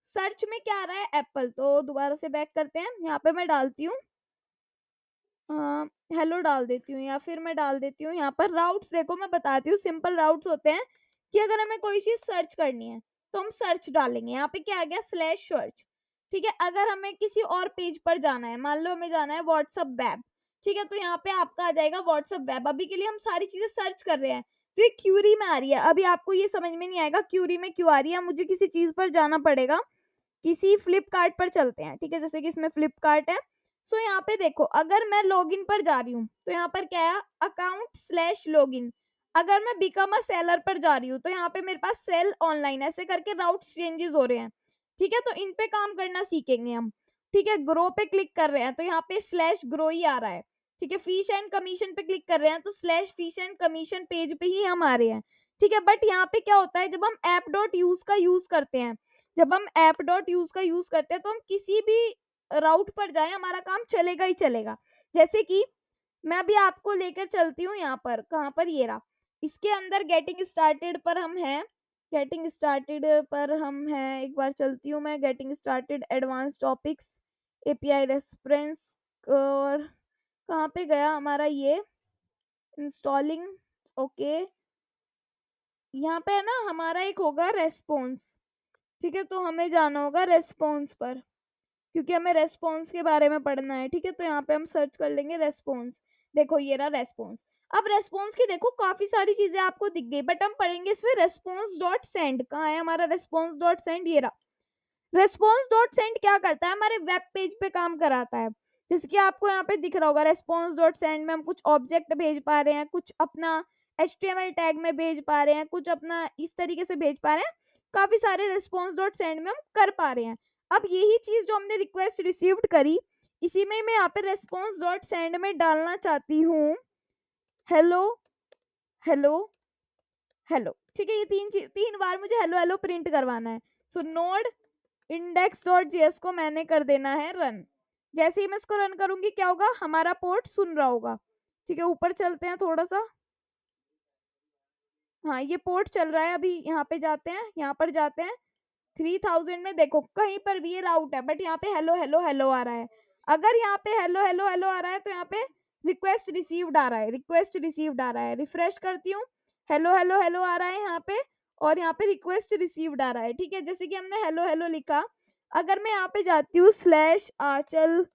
सर्च में क्या आ रहा है एप्पल, तो दोबारा से बैक करते हैं, यहाँ पे मैं डालती हूँ हेलो डाल देती हूँ, या फिर मैं डाल देती हूँ यहाँ पर राउट्स। देखो मैं बताती हूँ, सिंपल राउट्स होते हैं कि अगर हमें कोई चीज सर्च करनी है तो हम सर्च डालेंगे, यहाँ पे क्या आ गया स्लैश सर्च। ठीक है, अगर हमें किसी और पेज पर जाना है, मान लो हमें जाना है व्हाट्सअप वेब, ठीक है, तो यहाँ पे आपका आ जाएगा व्हाट्सअप वेब। अभी के लिए हम सारी चीजें सर्च कर रहे हैं, तो ये क्यूरी में आ रही है। अभी आपको ये समझ में नहीं आएगा क्यूरी में क्यों आ रही है, मुझे किसी चीज पर जाना पड़ेगा, किसी फ्लिपकार्ट पर चलते हैं। ठीक है, जैसे कि इसमें फ्लिपकार्ट है, सो यहाँ पे देखो अगर मैं लॉगिन पर जा रही हूँ तो यहाँ पर क्या है अकाउंट/लॉगिन। अगर मैं बिकम अ सेलर पर जा रही हूँ तो यहाँ पे मेरे पास सेल ऑनलाइन, ऐसे करके राउट चेंजेस हो रहे हैं। ठीक है, तो इन पे काम करना सीखेंगे हम। ठीक है, ग्रो पे क्लिक कर रहे हैं तो यहाँ पे स्लैश ग्रो ही आ रहा है। ठीक है, फीस एंड कमीशन पे क्लिक कर रहे हैं तो slash fees and commission page पे ही हम आ रहे हैं। ठीक है, बट यहाँ पे क्या होता है, जब हम ऐप डॉट यूज का यूज करते हैं, जब हम ऐप डॉट यूज का यूज करते हैं तो हम किसी भी राउट पर जाए हमारा काम चलेगा ही चलेगा। जैसे कि मैं अभी आपको लेकर चलती हूँ यहाँ पर, कहाँ पर, ये रहा, इसके अंदर गेटिंग स्टार्टेड पर हम हैं, गेटिंग स्टार्टेड पर हम हैं, एक बार चलती हूँ मैं, getting started advance topics API reference, और कहाँ पे गया हमारा ये इंस्टॉलिंग। ओके, यहाँ पे है ना हमारा एक होगा रेस्पॉन्स। ठीक है, तो हमें जाना होगा रेस्पॉन्स पर, क्योंकि हमें रेस्पॉन्स के बारे में पढ़ना है। ठीक है, तो यहाँ पे हम सर्च कर लेंगे रेस्पॉन्स। देखो ये रहा रेस्पॉन्स। अब रेस्पॉन्स की देखो काफी सारी चीजें आपको दिख गई, बट हम पढ़ेंगे इसमें रेस्पॉन्स डॉट सेंड। कहाँ है हमारा रेस्पॉन्स डॉट सेंड, ये रहा। रेस्पॉन्स डॉट सेंड क्या करता है, हमारे वेब पेज पे काम कराता है। जैसे कि आपको यहाँ पे दिख रहा होगा रेस्पॉन्स डॉट सेंड में हम कुछ ऑब्जेक्ट भेज पा रहे हैं, कुछ अपना HTML टैग में भेज पा रहे हैं, कुछ अपना इस तरीके से भेज पा रहे हैं, काफी सारे रेस्पॉन्स डॉट सेंड में हम कर पा रहे हैं। अब यही चीज जो हमने रिक्वेस्ट रिसीव्ड करी, इसी में मैं यहाँ पे रेस्पॉन्स डॉट सेंड में डालना चाहती हूँ हेलो हेलो हेलो। ठीक है, ये तीन बार मुझे हेलो हेलो प्रिंट करवाना है। सो नोड index.js को मैंने कर देना है रन। जैसे ही मैं इसको रन करूंगी क्या होगा, हमारा पोर्ट सुन रहा होगा। ठीक है, ऊपर चलते हैं थोड़ा सा, हाँ ये पोर्ट चल रहा है, अभी यहाँ पे जाते हैं, यहाँ पर जाते हैं 3000 में, देखो कहीं पर भी ये राउट है, बट यहाँ पे हेलो हेलो हेलो आ रहा है। अगर यहाँ पे हेलो हेलो हेलो आ रहा है तो यहाँ पे रिक्वेस्ट रिसीव्ड आ रहा है, रिक्वेस्ट रिसीव्ड आ रहा है। रिफ्रेश करती हूँ, हेलो, हेलो, हेलो आ रहा है यहाँ पे और यहाँ पे रिक्वेस्ट रिसीव्ड आ रहा है, ठीक है? जैसे कि हमने हेलो, हेलो लिखा, अगर मैं यहाँ पे जाती हूँ स्लैश आंचल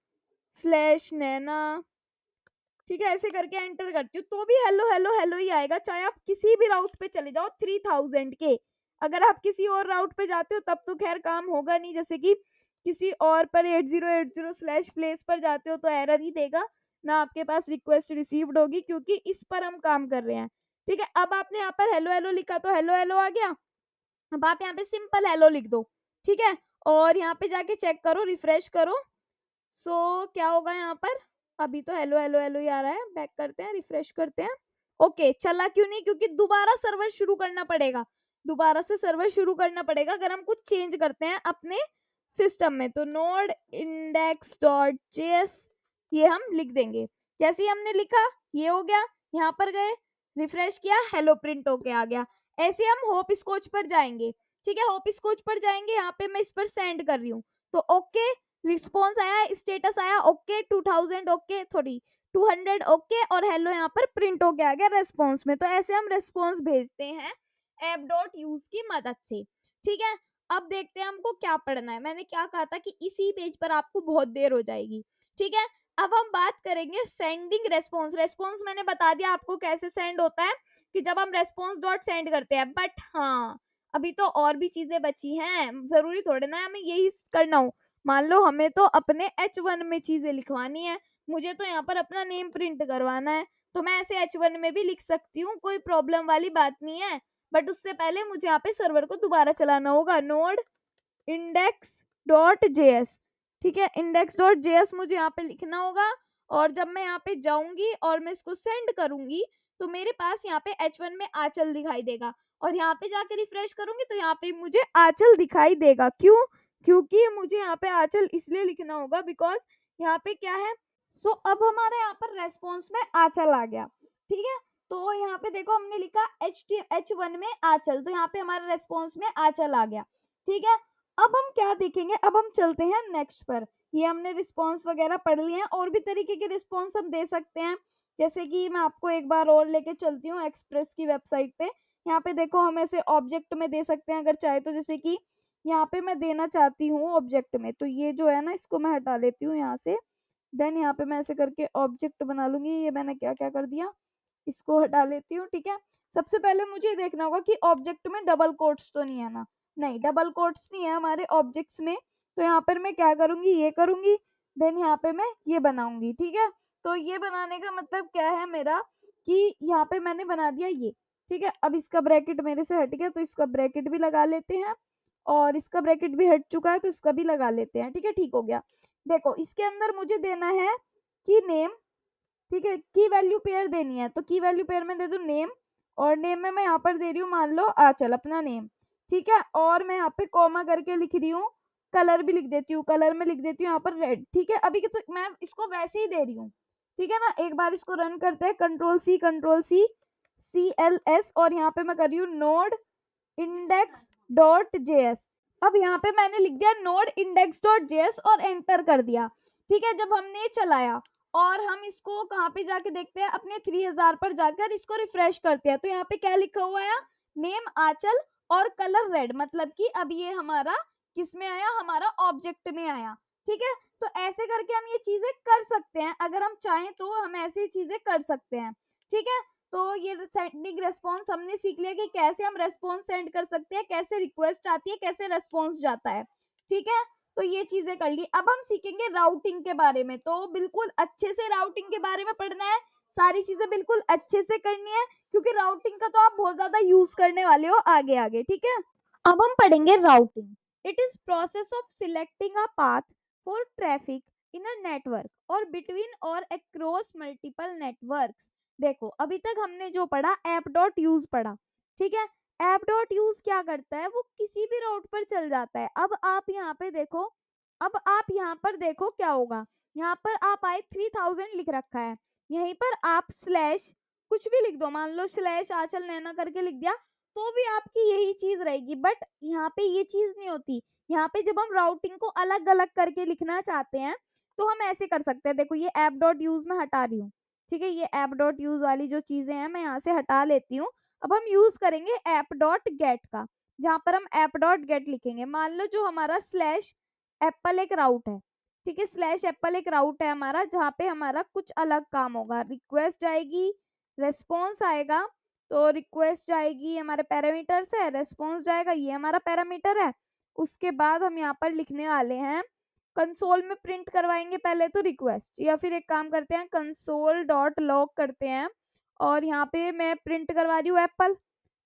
स्लैश नैना, ठीक है? ऐसे करके एंटर करती हूँ, तो भी हेलो, हेलो, हेलो ही आएगा, चाहे आप किसी भी राउट पे चले जाओ 3000 के। अगर आप किसी और राउट पे जाते हो तब तो खैर काम होगा नहीं, जैसे कि किसी और पर 8080 स्लैश प्लेस पर जाते हो तो एरर ही देगा, ना आपके पास रिक्वेस्ट रिसीव्ड होगी, क्योंकि इस पर हम काम कर रहे हैं, ठीक है? अब आपने यहाँ पर हेलो, हेलो लिखा तो हेलो, हेलो आ गया। अब आप यहाँ पे सिंपल हेलो लिख दो, ठीक है? और यहाँ पे जाके चेक करो, रिफ्रेश करो। क्या होगा यहाँ पर? अभी तो हेलो हेलो हेलो ही आ रहा है, बैक करते हैं, रिफ्रेश करते हैं। ओके, चला क्यों नहीं? क्योंकि दोबारा सर्वर शुरू करना पड़ेगा, दोबारा से सर्वर शुरू करना पड़ेगा अगर हम कुछ चेंज करते हैं अपने सिस्टम में। तो नोड इंडेक्स डॉट जेएस ये हम लिख देंगे। जैसे ही हमने लिखा ये हो गया, यहाँ पर गए, रिफ्रेश किया, हेलो प्रिंट होके आ गया। ऐसे हम होप स्कॉच पर जाएंगे, ठीक है? होप स्कॉच पर जाएंगे, यहाँ पे मैं इस पर सेंड कर रही हूँ, तो ओके रिस्पॉन्स आया, स्टेटस आया ओके, 2000 ओके, थोड़ी 200 ओके, और हेलो यहाँ पर प्रिंट हो गया गया रेस्पॉन्स में। तो ऐसे हम रेस्पॉन्स भेजते हैं ऐप डॉट यूज की मदद से, ठीक है? अब देखते हैं हमको क्या पढ़ना है। मैंने क्या कहा था कि इसी पेज पर आपको बहुत देर हो जाएगी, ठीक है? अब हम बात करेंगे सेंडिंग रेस्पॉन्स। रेस्पॉन्स मैंने बता दिया आपको कैसे सेंड होता है, कि जब हम रेस्पॉन्स डॉट सेंड करते हैं। बट हाँ, अभी तो और भी चीजें बची हैं, जरूरी थोड़े ना हमें यही करना हो। मान लो हमें तो अपने H1 में चीजें लिखवानी है, मुझे तो यहाँ पर अपना नेम प्रिंट करवाना है, तो मैं ऐसे H1 में भी लिख सकती हूँ, कोई प्रॉब्लम वाली बात नहीं है। बट उससे पहले मुझे यहाँ पे सर्वर को दोबारा चलाना होगा, नोड इंडेक्स डॉट जेएस, ठीक है? इंडेक्स डॉट जेएस मुझे यहाँ पे लिखना होगा, और जब मैं यहाँ पे जाऊंगी और मैं इसको सेंड करूंगी तो मेरे पास यहाँ पे H1 में आंचल दिखाई देगा, और यहाँ पे जाके रिफ्रेश करूंगी तो यहाँ पे मुझे आंचल दिखाई देगा। क्यों? क्योंकि मुझे यहाँ पे आंचल इसलिए लिखना होगा बिकॉज यहाँ पे क्या है। अब हमारे यहाँ पर रेस्पॉन्स में आंचल आ गया, ठीक है? तो यहाँ पे देखो हमने लिखा H1 में आंचल, तो यहाँ पे हमारे रेस्पॉन्स में आंचल आ गया, ठीक है? अब हम क्या देखेंगे, अब हम चलते हैं नेक्स्ट पर। ये हमने रिस्पॉन्स वगैरह पढ़ लिए हैं, और भी तरीके के रिस्पॉन्स हम दे सकते हैं, जैसे कि मैं आपको एक बार और लेके चलती हूँ एक्सप्रेस की वेबसाइट पे। यहाँ पे देखो हम ऐसे ऑब्जेक्ट में दे सकते हैं अगर चाहे तो, जैसे कि यहाँ पे मैं देना चाहती हूँ ऑब्जेक्ट में, तो ये जो है ना इसको मैं हटा लेती हूँ यहाँ से, देन यहाँ पे मैं ऐसे करके ऑब्जेक्ट बना लूंगी। ये मैंने क्या क्या कर दिया, इसको हटा लेती हूँ, ठीक है? सबसे पहले मुझे देखना होगा कि ऑब्जेक्ट में डबल कोट्स तो नहीं है ना, नहीं डबल कोट्स नहीं है हमारे ऑब्जेक्ट्स में। तो यहाँ पर मैं क्या करूंगी, ये करूंगी, देन यहाँ पे मैं ये बनाऊंगी, ठीक है? तो ये बनाने का मतलब क्या है मेरा, कि यहाँ पे मैंने बना दिया ये, ठीक है? अब इसका ब्रैकेट मेरे से हट गया तो इसका ब्रैकेट भी लगा लेते हैं, और इसका ब्रैकेट भी हट चुका है तो इसका भी लगा लेते हैं, ठीक है? ठीक हो गया। देखो इसके अंदर मुझे देना है की नेम, ठीक है? की वैल्यू पेयर देनी है, तो की वैल्यू पेयर में दे दू नेम, और नेम में मैं यहाँ पर दे रही हूँ मान लो आंचल अपना नेम, ठीक है? और मैं यहाँ पे कॉमा करके लिख रही हूँ, कलर भी लिख देती हूँ, कलर में लिख देती हूँ यहाँ पर रेड, ठीक है? अभी मैं इसको वैसे ही दे रही हूँ, ठीक है ना? एक बार इसको रन करते हैं, कंट्रोल सी CLS, और यहाँ पे मैं कर रही हूँ नोड इंडेक्स डॉट जेएस। अब यहाँ पे मैंने लिख दिया नोड इंडेक्स डॉट जेएस और एंटर कर दिया, ठीक है? जब हमने ये चलाया और हम इसको कहाँ पे जाके देखते हैं, अपने 3000 पर जाकर इसको रिफ्रेश करते हैं, तो यहाँ पे क्या लिखा हुआ है, नेम आंचल और कलर रेड, मतलब कि अब ये हमारा किस में आया, हमारा ऑब्जेक्ट में आया, ठीक है? तो ऐसे करके हम ये चीजें कर सकते हैं, अगर हम चाहें तो हम ऐसी चीजें कर सकते हैं, ठीक है? तो ये सेंडिंग रेस्पॉन्स हमने सीख लिया कि कैसे हम रेस्पॉन्स सेंड कर सकते हैं, कैसे रिक्वेस्ट आती है, कैसे रेस्पॉन्स जाता है, ठीक है? तो ये चीजें कर ली। अब हम सीखेंगे राउटिंग के बारे में, तो बिल्कुल अच्छे से राउटिंग के बारे में पढ़ना है, सारी चीजें बिल्कुल अच्छे से करनी है, क्योंकि राउटिंग का तो आप बहुत ज्यादा यूज करने वाले हो आगे आगे, ठीक है? अब हम पढ़ेंगे routing. It is process of selecting a path for traffic in a network और बिटवीन और अक्रॉस मल्टीपल नेटवर्क्स। देखो अभी तक हमने जो पढ़ा ऐप डॉट यूज पढ़ा, ठीक है? ऐप डॉट यूज क्या करता है, वो किसी भी राउट पर चल जाता है। अब आप यहाँ पे देखो, अब आप यहाँ पर देखो क्या होगा, यहाँ पर आप आए 3000 लिख रखा है, यहीं पर आप स्लैश कुछ भी लिख दो, मान लो स्लैश आंचल नैना करके लिख दिया, तो भी आपकी यही चीज रहेगी। बट यहाँ पे ये चीज नहीं होती, यहाँ पे जब हम राउटिंग को अलग अलग करके लिखना चाहते हैं तो हम ऐसे कर सकते हैं। देखो ये ऐप डॉट यूज में हटा रही हूँ, ठीक है? ये ऐप डॉट यूज वाली जो चीजें हैं मैं यहाँ से हटा लेती हूँ। अब हम यूज़ करेंगे ऐप डॉट गेट का, जहाँ पर हम ऐप डॉट गेट लिखेंगे। मान लो जो हमारा स्लैश एप्पल एक राउट है, ठीक है? स्लैश एप्पल एक राउट है हमारा, जहाँ पे हमारा कुछ अलग काम होगा। रिक्वेस्ट जाएगी, रिस्पॉन्स आएगा, तो रिक्वेस्ट जाएगी, हमारे पैरामीटर्स है, रिस्पॉन्स जाएगा, ये हमारा पैरामीटर है। उसके बाद हम यहाँ पर लिखने वाले हैं, कंसोल में प्रिंट करवाएँगे पहले तो रिक्वेस्ट, या फिर एक काम करते हैं कंसोल डॉट लॉग करते हैं और यहाँ पे मैं प्रिंट करवा रही हूँ एप्पल,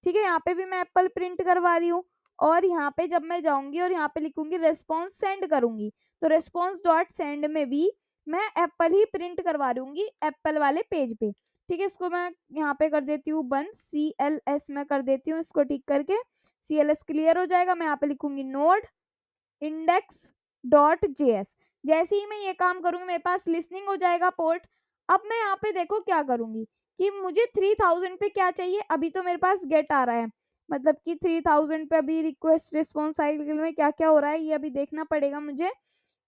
ठीक है? यहाँ पे भी मैं एप्पल प्रिंट करवा रही हूँ और यहाँ पे जब मैं जाऊँगी और यहाँ पे लिखूँगी रिस्पॉन्स सेंड करूँगी, तो रिस्पॉन्स डॉट सेंड में भी मैं एप्पल ही प्रिंट करवा दूँगी एप्पल वाले पेज पे, ठीक है? इसको मैं यहाँ पे कर देती हूँ बंद, सीएलएस में कर देती हूँ इसको टिक करके, सीएलएस क्लियर हो जाएगा। मैं यहाँ पे लिखूँगी नोड इंडेक्स डॉट जेएस। जैसे ही मैं ये काम करूँगी मेरे पास लिसनिंग हो जाएगा पोर्ट। अब मैं यहाँ पे देखो क्या करूँगी कि मुझे 3000 पे क्या चाहिए, अभी तो मेरे पास गेट आ रहा है, मतलब कि 3000 पे अभी रिक्वेस्ट रिस्पॉन्स साइकिल में क्या-क्या हो रहा है ये अभी देखना पड़ेगा मुझे।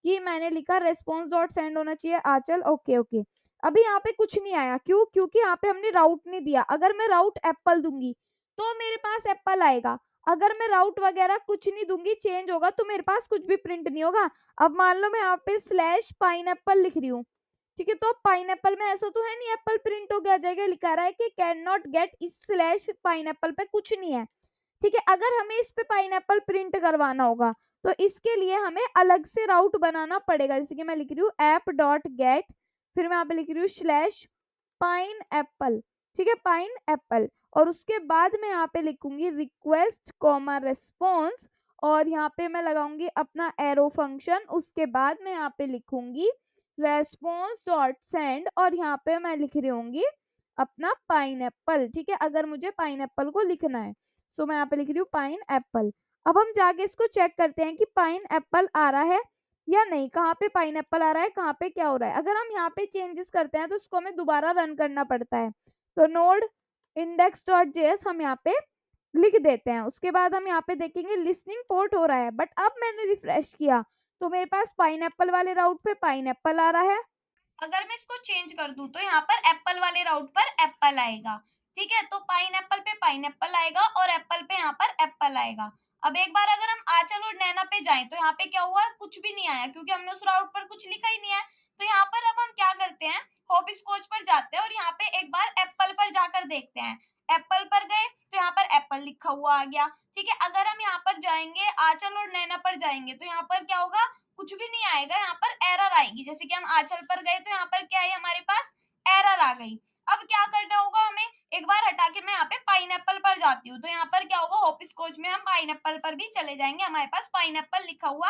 कि मैंने लिखा रिस्पॉन्स डॉट सेंड होना चाहिए आंचल, ओके, ओके। अभी यहाँ पे कुछ नहीं आया, क्यों? क्योंकि यहाँ पे हमने राउट नहीं दिया। अगर मैं राउट एप्पल दूँगी, तो मेरे पास एप्पल आएगा। अगर मैं राउट वगैरह कुछ नहीं दूँगी, चेंज होगा, तो मेरे पास कुछ भी प्रिंट नहीं होगा। अब मान लो मैं यहाँ पे स्लैश पाइनएप्पल लिख रही हूँ, ठीक है? तो पाइनएप्पल में ऐसा तो है नहीं एप्पल प्रिंट हो गया, जगह लिखा रहा है कि कैन नॉट गेट इस स्लैश पाइनएप्पल पे कुछ नहीं है। ठीक है? अगर हमें इस पे पाइनएप्पल प्रिंट करवाना होगा, तो इसके लिए हमें अलग से राउट बनाना पड़ेगा। जैसे कि मैं लिख रही हूँ ऐप डॉट गेट, फिर मैं यहाँ पे लिख रही हूँ स्लैश पाइनएप्पल, ठीक है? पाइनएप्पल और उसके बाद मैं यहाँ पे लिखूँगी रिक्वेस्ट कॉमा रिस्पॉन्स और यहाँ पे मैं लगाऊँगी अपना एरो फंक्शन। उसके बाद मैं यहाँ पे लिखूँगी रिस्पॉन्स डॉट सेंड और यहाँ पे मैं लिख रही होंगी अपना पाइनएप्पल, ठीक है? अगर मुझे पाइनएप्पल को लिखना है। सो मैं यहाँ पे लिख रही हूँ पाइनएप्पल। अब हम जाके इसको चेक करते हैं कि पाइनएप्पल आ रहा है या नहीं, कहाँ पे पाइनएप्पल आ रहा है, कहाँ पे क्या हो रहा है। अगर हम यहाँ पे चेंजेस करते हैं तो उसको हमें दोबारा रन करना पड़ता है। तो नोड इंडेक्स डॉट जेएस हम यहाँ पे लिख देते हैं। उसके बाद हम यहाँ पे देखेंगे लिसनिंग पोर्ट हो रहा है, बट अब मैंने रिफ्रेश किया तो मेरे पास पाइनएप्पल वाले राउट पे पाइनएप्पल आ रहा है। अगर मैं इसको चेंज कर दूं तो यहाँ पर एप्पल वाले राउट पर एप्पल आएगा, ठीक है? तो पाइनएप्पल पे पाइनएप्पल आएगा और एप्पल पे यहाँ पर एप्पल आएगा। अब एक बार अगर हम आंचल और नैना पे जाएं तो यहाँ पे क्या हुआ, कुछ भी नहीं आया क्योंकि हमने उस राउट पर कुछ लिखा ही नहीं है। तो यहाँ पर अब हम क्या करते हैं, होप स्कॉच पर जाते हैं और यहाँ पे एक बार एप्पल पर जाकर देखते हैं। एप्पल पर गए तो यहाँ पर एप्पल लिखा हुआ आ गया, ठीक है? अगर हम यहाँ पर जाएंगे आंचल और नैना पर जाएंगे तो यहाँ पर क्या होगा, कुछ भी नहीं आएगा, यहाँ पर एरर आएगी। जैसे कि हम आंचल पर गए तो यहाँ पर क्या है, हमारे पास एरर आ गई। अब क्या करना होगा हमें, एक बार हटा के मैं यहाँ पे पाइनएप्पल पर जाती हूँ तो यहाँ पर क्या होगा, होप स्कॉच में हम पाइनएप्पल पर भी चले जाएंगे, हमारे पास पाइनएप्पल लिखा हुआ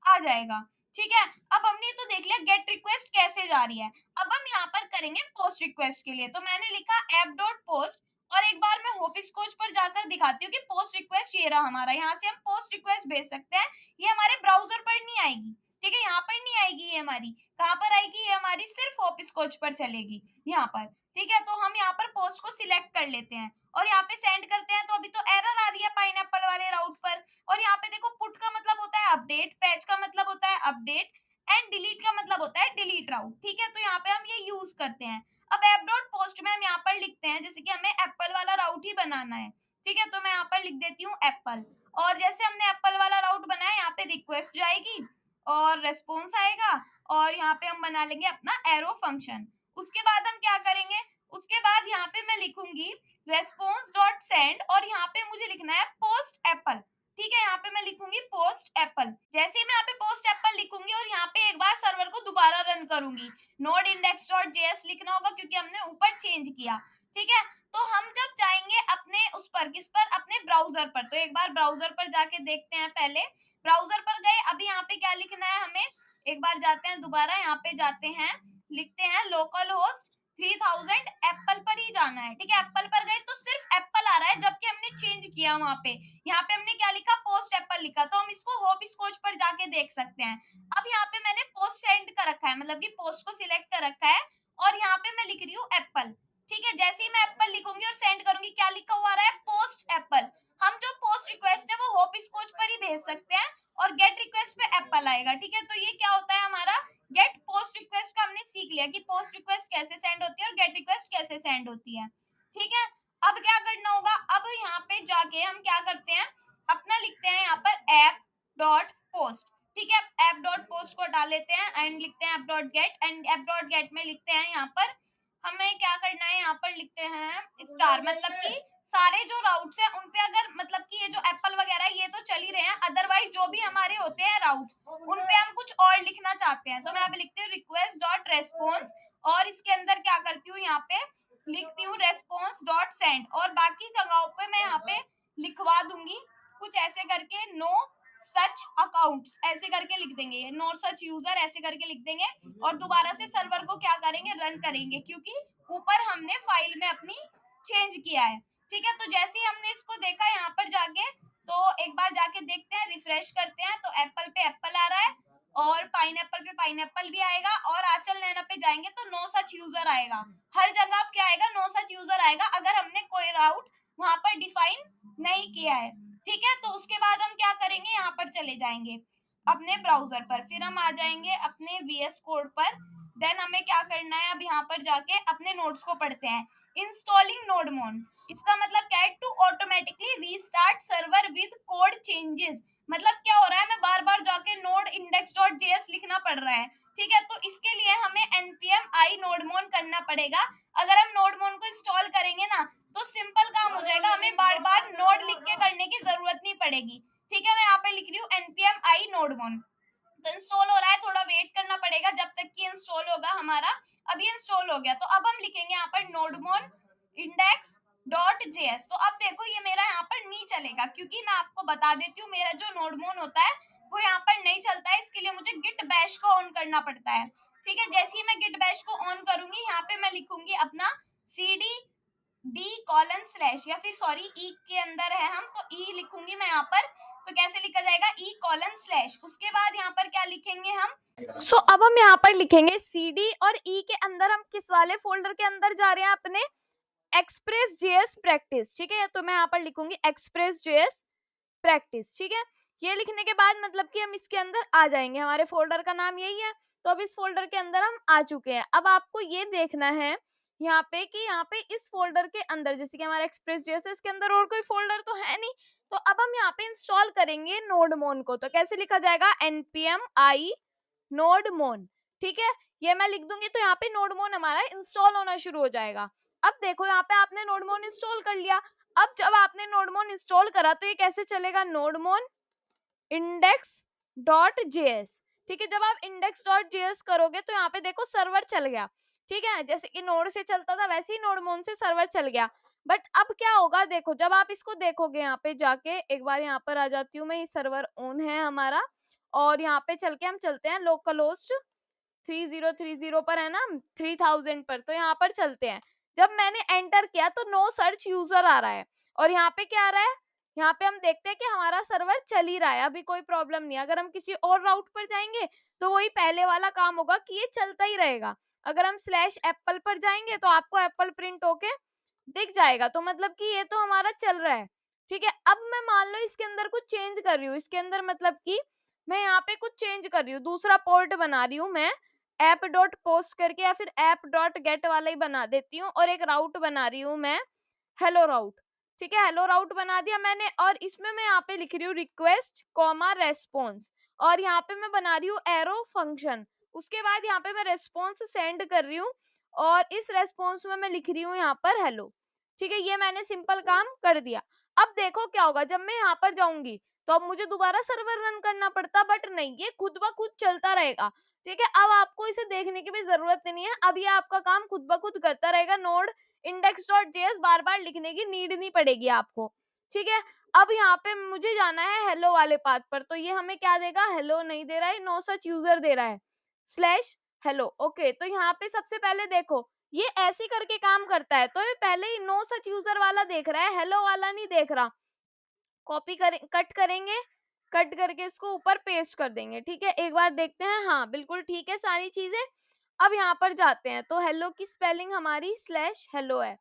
आ जाएगा, ठीक है? अब हमने तो देख लिया गेट रिक्वेस्ट कैसे जा रही है। अब हम यहाँ पर करेंगे पोस्ट रिक्वेस्ट के लिए, तो मैंने लिखा ऐप डॉट पोस्ट और एक बार मैं होप स्कॉच पर जाकर दिखाती हूँ कि पोस्ट रिक्वेस्ट ये रहा हमारा, यहाँ से हम पोस्ट रिक्वेस्ट भेज सकते हैं। ये हमारे ब्राउजर पर नहीं आएगी, ठीक है? यहाँ पर नहीं आएगी, ये हमारी कहाँ पर आएगी, ये हमारी सिर्फ होप स्कॉच पर चलेगी यहाँ पर, ठीक है? तो हम यहाँ पर पोस्ट को सिलेक्ट कर लेते हैं और यहाँ पे सेंड करते हैं। तो अभी तो एरर आ रही है पाइनएप्पल वाले राउट पर और यहाँ पे देखो पुट का मतलब होता है अपडेट, पैच का मतलब होता है अपडेट एंड डिलीट का मतलब होता है डिलीट राउट, ठीक है? तो यहाँ पे हम ये यूज करते हैं। अब ऐप डॉट पोस्ट में हम यहाँ पर लिखते हैं जैसे कि हमें एप्पल वाला राउट ही बनाना है, ठीक है? तो मैं यहाँ पर लिख देती हूँ एप्पल और जैसे हमने एप्पल वाला राउट बनाया यहाँ पे रिक्वेस्ट जाएगी और रेस्पॉन्स आएगा और यहाँ पे हम बना लेंगे अपना एरो फंक्शन। उसके बाद हम क्या करेंगे, उसके बाद यहाँ पे मैं लिखूंगी रेस्पॉन्स डॉट सेंड और यहाँ पे मुझे लिखना है पोस्ट एप्पल, ठीक है? यहाँ पे मैं लिखूंगी पोस्ट एप्पल। जैसे ही मैं यहाँ पे पोस्ट एप्पल लिखूंगी और यहाँ पे एक बार सर्वर को दोबारा रन करूंगी, नोड इंडेक्स डॉट जेएस लिखना होगा क्योंकि हमने ऊपर चेंज किया, ठीक है? तो हम जब जाएंगे अपने उस पर, किस पर, अपने ब्राउजर पर, तो एक बार ब्राउजर पर जाके देखते हैं। पहले ब्राउजर पर गए, अभी यहाँ पे क्या लिखना है हमें, एक बार जाते हैं दोबारा, यहाँ पे जाते हैं, लिखते हैं लोकल होस्ट 3000 एप्पल पर ही जाना है, ठीक है? एप्पल पर गए तो सिर्फ एप्पल आ रहा है जबकि हमने चेंज किया वहां पे, यहाँ पे हमने क्या लिखा, पोस्ट एप्पल लिखा। तो हम इसको होप स्कॉच पर जाके देख सकते हैं। अब यहाँ पे मैंने पोस्ट सेंड कर रखा है, मतलब कि पोस्ट को सिलेक्ट कर रखा है और यहाँ पे मैं लिख रही हूँ एप्पल, ठीक है? जैसे ही मैं एप्पल लिखूंगी और सेंड करूंगी, क्या लिखा हुआ आ रहा है, पोस्ट एप्पल। हम जो पोस्ट रिक्वेस्ट है वो होप स्कॉच पर ही भेज सकते हैं और गेट रिक्वेस्ट पे एप्पल आएगा, ठीक है? तो ये क्या होता है हमारा गेट पोस्ट रिक्वेस्ट का हमने सीख लिया कि पोस्ट रिक्वेस्ट कैसे सेंड होती है और गेट रिक्वेस्ट कैसे सेंड होती है, ठीक है? अब क्या करना होगा, अब यहाँ पे जाके हम क्या करते हैं, अपना लिखते हैं यहाँ पर ऐप डॉट पोस्ट। ठीक है, ऐप डॉट पोस्ट को हटा लेते हैं एंड लिखते हैं app dot gate, and app dot gate में लिखते हैं यहाँ पर हमें क्या करना है, यहाँ पर लिखते हैं स्टार, मतलब कि सारे जो राउट्स हैं उन पे अगर, मतलब कि ये जो एप्पल वगैरह है ये तो चल ही रहे हैं, अदरवाइज जो भी हमारे होते हैं राउट्स उन पे हम कुछ और लिखना चाहते हैं, तो मैं यहाँ पे लिखती हूँ रिक्वेस्ट डॉट रेस्पॉन्स, और इसके अंदर क्या करती हूँ, यहाँ पे लिखती हूँ रेस्पॉन्स डॉट सेंड, और बाकी जगहों पे मैं यहाँ पे लिखवा दूंगी कुछ ऐसे करके, नो सच अकाउंट्स ऐसे करके लिख देंगे, नो सच यूजर ऐसे करके लिख देंगे, और दोबारा से सर्वर को क्या करेंगे, रन करेंगे, क्योंकि ऊपर हमने फाइल में अपनी चेंज किया है। ठीक है, तो जैसे ही हमने इसको देखा यहाँ पर जाके, तो एक बार जाके देखते हैं, रिफ्रेश करते हैं, तो एप्पल पे एप्पल आ रहा है, और पाइनएप्पल पे पाइनएप्पल भी आएगा, और आंचल नैना पे जाएंगे तो नो सच यूजर आएगा। हर जगह अब क्या आएगा, नो सच यूजर आएगा, अगर हमने कोई राउट वहां पर डिफाइन नहीं किया है। ठीक है, तो उसके बाद हम क्या करेंगे, यहाँ पर चले जाएंगे अपने ब्राउजर पर, फिर हम आ जाएंगे अपने वीएस कोड पर, देन हमें क्या करना है, अब यहाँ पर जाके अपने नोड्स को पढ़ते हैं। इंस्टॉलिंग नोडमोन, इसका मतलब क्या है, to automatically restart server with code changes, मतलब क्या हो रहा है, हमें बार बार जाके नोड इंडेक्स डॉट जेएस लिखना पड़ रहा है। ठीक है, तो इसके लिए हमें npm i नोडमोन करना पड़ेगा। अगर हम नोडमोन को इंस्टॉल करेंगे ना तो सिंपल काम हो जाएगा, हमें बार बार नोड लिख के करने की जरूरत नहीं पड़ेगी। ठीक है, मैं यहाँ पे लिख रही हूँ npm i नोडमोन, तो इंस्टॉल हो रहा है, थोड़ा वेट करना पड़ेगा जब तक कि इंस्टॉल होगा हमारा। अभी इंस्टॉल हो गया, तो अब हम लिखेंगे यहाँ पर नोडमोन इंडेक्स डॉट जेएस, तो अब देखो ये मेरा यहाँ पर नहीं चलेगा, क्योंकि मैं आपको बता देती हूँ मेरा जो नोडमोन होता है वो यहाँ पर नहीं चलता है, इसके लिए मुझे गिट बैश को ऑन करना पड़ता है। ठीक है, जैसे ही मैं गिट बैश को ऑन करूंगी, यहाँ पे मैं लिखूंगी अपना cd डी कॉलन स्लैश, या फिर सॉरी ई के अंदर है हम, तो ई लिखूंगी मैं यहाँ पर, तो कैसे लिखा जाएगा, ई कॉलन स्लैश, उसके बाद यहाँ पर क्या लिखेंगे हम, अब हम यहाँ पर लिखेंगे cd, और ई के अंदर हम किस वाले फोल्डर के अंदर जा रहे हैं, अपने एक्सप्रेस जेएस प्रैक्टिस। ठीक है, तो मैं यहाँ पर लिखूंगी एक्सप्रेस जेएस प्रैक्टिस। ठीक है, ये लिखने के बाद मतलब कि हम इसके अंदर आ जाएंगे, हमारे फोल्डर का नाम यही है, तो अब इस फोल्डर के अंदर हम आ चुके हैं। अब आपको ये देखना है यहाँ पे कि यहाँ पे इस फोल्डर के अंदर, जैसे कि हमारा एक्सप्रेस जेएस इसके अंदर और कोई फोल्डर तो है नहीं, तो अब हम यहाँ पे इंस्टॉल करेंगे नोडमोन को, तो कैसे लिखा जाएगा, npm i नोडमोन। ठीक है, ये मैं लिख दूंगी, तो यहाँ पे नोडमोन हमारा इंस्टॉल होना शुरू हो जाएगा। अब देखो यहाँ पे आपने नोडमोन इंस्टॉल कर लिया। अब जब आपने नोडमोन इंस्टॉल करा तो ये कैसे चलेगा, नोडमोन इंडेक्स डॉट जेएस। ठीक है, जब आप इंडेक्स डॉट जेएस करोगे तो यहाँ पे देखो सर्वर चल गया। ठीक है, जैसे कि नोड से चलता था वैसे ही नोडमोन से सर्वर चल गया। बट अब क्या होगा, देखो जब आप इसको देखोगे, यहाँ पे जाके एक बार यहाँ पर आ जाती हूँ मैं, ये सर्वर ऑन है हमारा, और यहाँ पे चल के हम चलते हैं लोकल होस्ट 3030 पर, है ना, 3000 पर, तो यहाँ पर चलते हैं। जब मैंने एंटर किया तो नो सर्च यूजर आ रहा है, और यहाँ पे क्या आ रहा है, यहाँ पे हम देखते हैं कि हमारा सर्वर चल ही रहा है, अभी कोई प्रॉब्लम नहीं है। अगर हम किसी और राउट पर जाएंगे तो वही पहले वाला काम होगा कि ये चलता ही रहेगा। अगर हम स्लैश एप्पल पर जाएंगे तो आपको एप्पल प्रिंट होके दिख जाएगा, तो मतलब कि ये तो हमारा चल रहा है। ठीक है, अब मैं मान लो इसके अंदर कुछ चेंज कर रही हूँ, इसके अंदर मतलब कि मैं यहाँ पे कुछ चेंज कर रही हूँ, दूसरा पोर्ट बना रही हूँ मैं, ऐप डॉट पोस्ट करके या फिर ऐप डॉट गेट वाला ही बना देती हूँ, और एक राउट बना रही हूँ मैं, हेलो राउट। ठीक है, हेलो राउट बना दिया मैंने, और इसमें मैं यहाँ पे लिख रही हूँ रिक्वेस्ट कॉमा रेस्पॉन्स, और यहाँ पे मैं बना रही हूँ एरो फंक्शन। उसके बाद यहाँ पे मैं रेस्पॉन्स सेंड कर रही हूँ, और इस रेस्पॉन्स में मैं लिख रही हूँ यहाँ पर हेलो। ठीक है, ये मैंने सिंपल काम कर दिया। अब देखो क्या होगा, जब मैं यहाँ पर जाऊंगी तो अब मुझे दोबारा सर्वर रन करना पड़ता, बट नहीं, ये खुद ब खुद चलता रहेगा। ठीक है, अब आपको इसे देखने की भी जरूरत नहीं है, अब ये आपका काम खुद ब खुद करता रहेगा, नोड इंडेक्स डॉट जेएस बार बार लिखने की नीड नहीं पड़ेगी आपको। ठीक है, अब यहाँ पे मुझे जाना है हेलो वाले पाथ पर, तो ये हमें क्या देगा, हेलो नहीं दे रहा है, नो सच यूजर दे रहा है, स्लैश हेलो। ओके, तो यहाँ पे सबसे पहले देखो ये ऐसे करके काम करता है, तो ये पहले ही नो सच यूजर वाला देख रहा है, हेलो वाला नहीं देख रहा। कॉपी करें, कट करेंगे, कट करके इसको ऊपर पेस्ट कर देंगे। ठीक है, एक बार देखते हैं, हाँ बिल्कुल ठीक है सारी चीजें। अब यहाँ पर जाते हैं, तो हेलो की स्पेलिंग हमारी स्लैश हेलो है।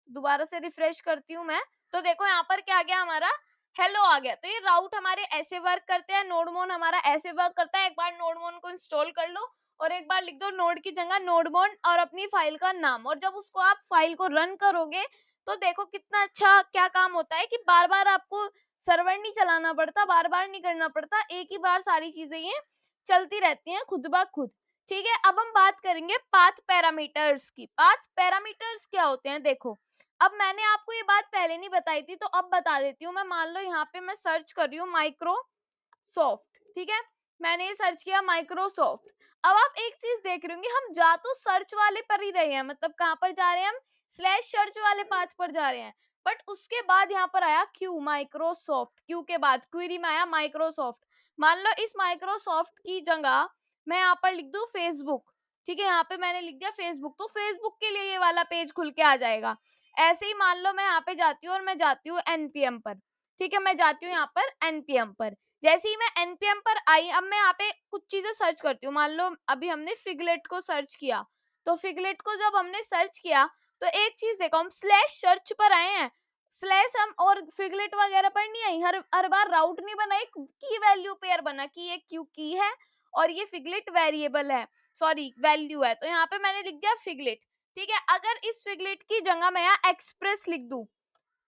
दोबारा से रिफ्रेश करती हूँ मैं, तो देखो यहाँ पर क्या आ गया, हमारा हेलो आ गया। तो ये राउट हमारे ऐसे वर्क करते हैं, नोडमोन हमारा ऐसे वर्क करता है। एक बार नोडमोन को इंस्टॉल कर लो और एक बार लिख दो नोड की जगह नोडमोड और अपनी फाइल का नाम, और जब उसको आप फाइल को रन करोगे तो देखो कितना अच्छा क्या काम होता है कि बार बार आपको सर्वर नहीं चलाना पड़ता, बार बार नहीं करना पड़ता, एक ही बार सारी चीजें ये चलती रहती हैं खुद ब खुद। ठीक है, अब हम बात करेंगे पाथ पैरामीटर्स की। पाथ पैरामीटर्स क्या होते हैं, देखो अब मैंने आपको ये बात पहले नहीं बताई थी तो अब बता देती हूँ मैं। मान लो यहाँ पे मैं सर्च कर रही हूँ माइक्रोसॉफ्ट, ठीक है, मैंने ये सर्च किया माइक्रोसॉफ्ट। अब आप एक चीज देख रहे होंगे, हम जा तो सर्च वाले पर ही रहे हैं, मतलब कहाँ पर जा रहे हैं हम, स्लैश सर्च वाले पाथ पर जा रहे हैं, बट उसके बाद यहाँ पर आया क्यू, माइक्रोसॉफ्ट, क्यू के बाद क्वेरी में आया माइक्रोसॉफ्ट। मान लो इस माइक्रोसॉफ्ट की जगह मैं यहाँ पर लिख दूं फेसबुक, ठीक है, यहाँ पे मैंने लिख दिया फेसबुक, तो फेसबुक के लिए ये वाला पेज खुल के आ जाएगा। ऐसे ही मान लो मैं यहाँ पे जाती हूँ और मैं जाती हूँ एनपीएम पर, ठीक है, मैं जाती हूँ यहाँ पर एनपीएम पर। जैसे ही मैं एनपीएम पर आई, अब मैं यहाँ पे कुछ चीजें सर्च करती हूँ। मान लो अभी हमने फिगलेट को सर्च किया, तो फिगलेट को जब हमने सर्च किया तो एक चीज देखो, हम स्लैश सर्च पर आए हैं, स्लैश हम और फिगलेट वगैरह पर नहीं आई, हर हर बार राउट नहीं बना, एक की वैल्यू पेयर बना कि ये क्यू की है और ये फिगलेट वेरिएबल है, सॉरी वैल्यू है, तो यहाँ पे मैंने लिख दिया फिगलेट। ठीक है, अगर इस फिगलेट की जगह मैं यहाँ एक्सप्रेस लिख दूं,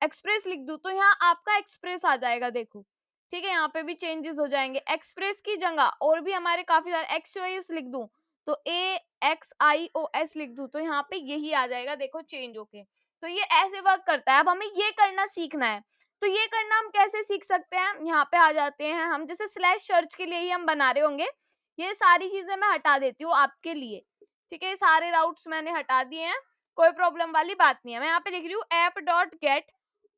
एक्सप्रेस लिख दूं तो यहाँ आपका एक्सप्रेस आ जाएगा, देखो ठीक है, यहाँ पे भी चेंजेस हो जाएंगे। एक्सप्रेस की जगह और भी हमारे काफी सारे एक्सओएस लिख दूं तो AXIOS लिख दूं तो यहाँ पे यही आ जाएगा, देखो चेंज होके। तो ये ऐसे वर्क करता है। अब हमें ये करना सीखना है, तो ये करना हम कैसे सीख सकते हैं, यहाँ पे आ जाते हैं हम, जैसे स्लैश सर्च के लिए ही हम बना रहे होंगे, ये सारी चीजें मैं हटा देती हूँ आपके लिए, ठीक है, सारे राउट्स मैंने हटा दिए हैं, कोई प्रॉब्लम वाली बात नहीं है। मैं यहाँ पे लिख रही हूँ app.get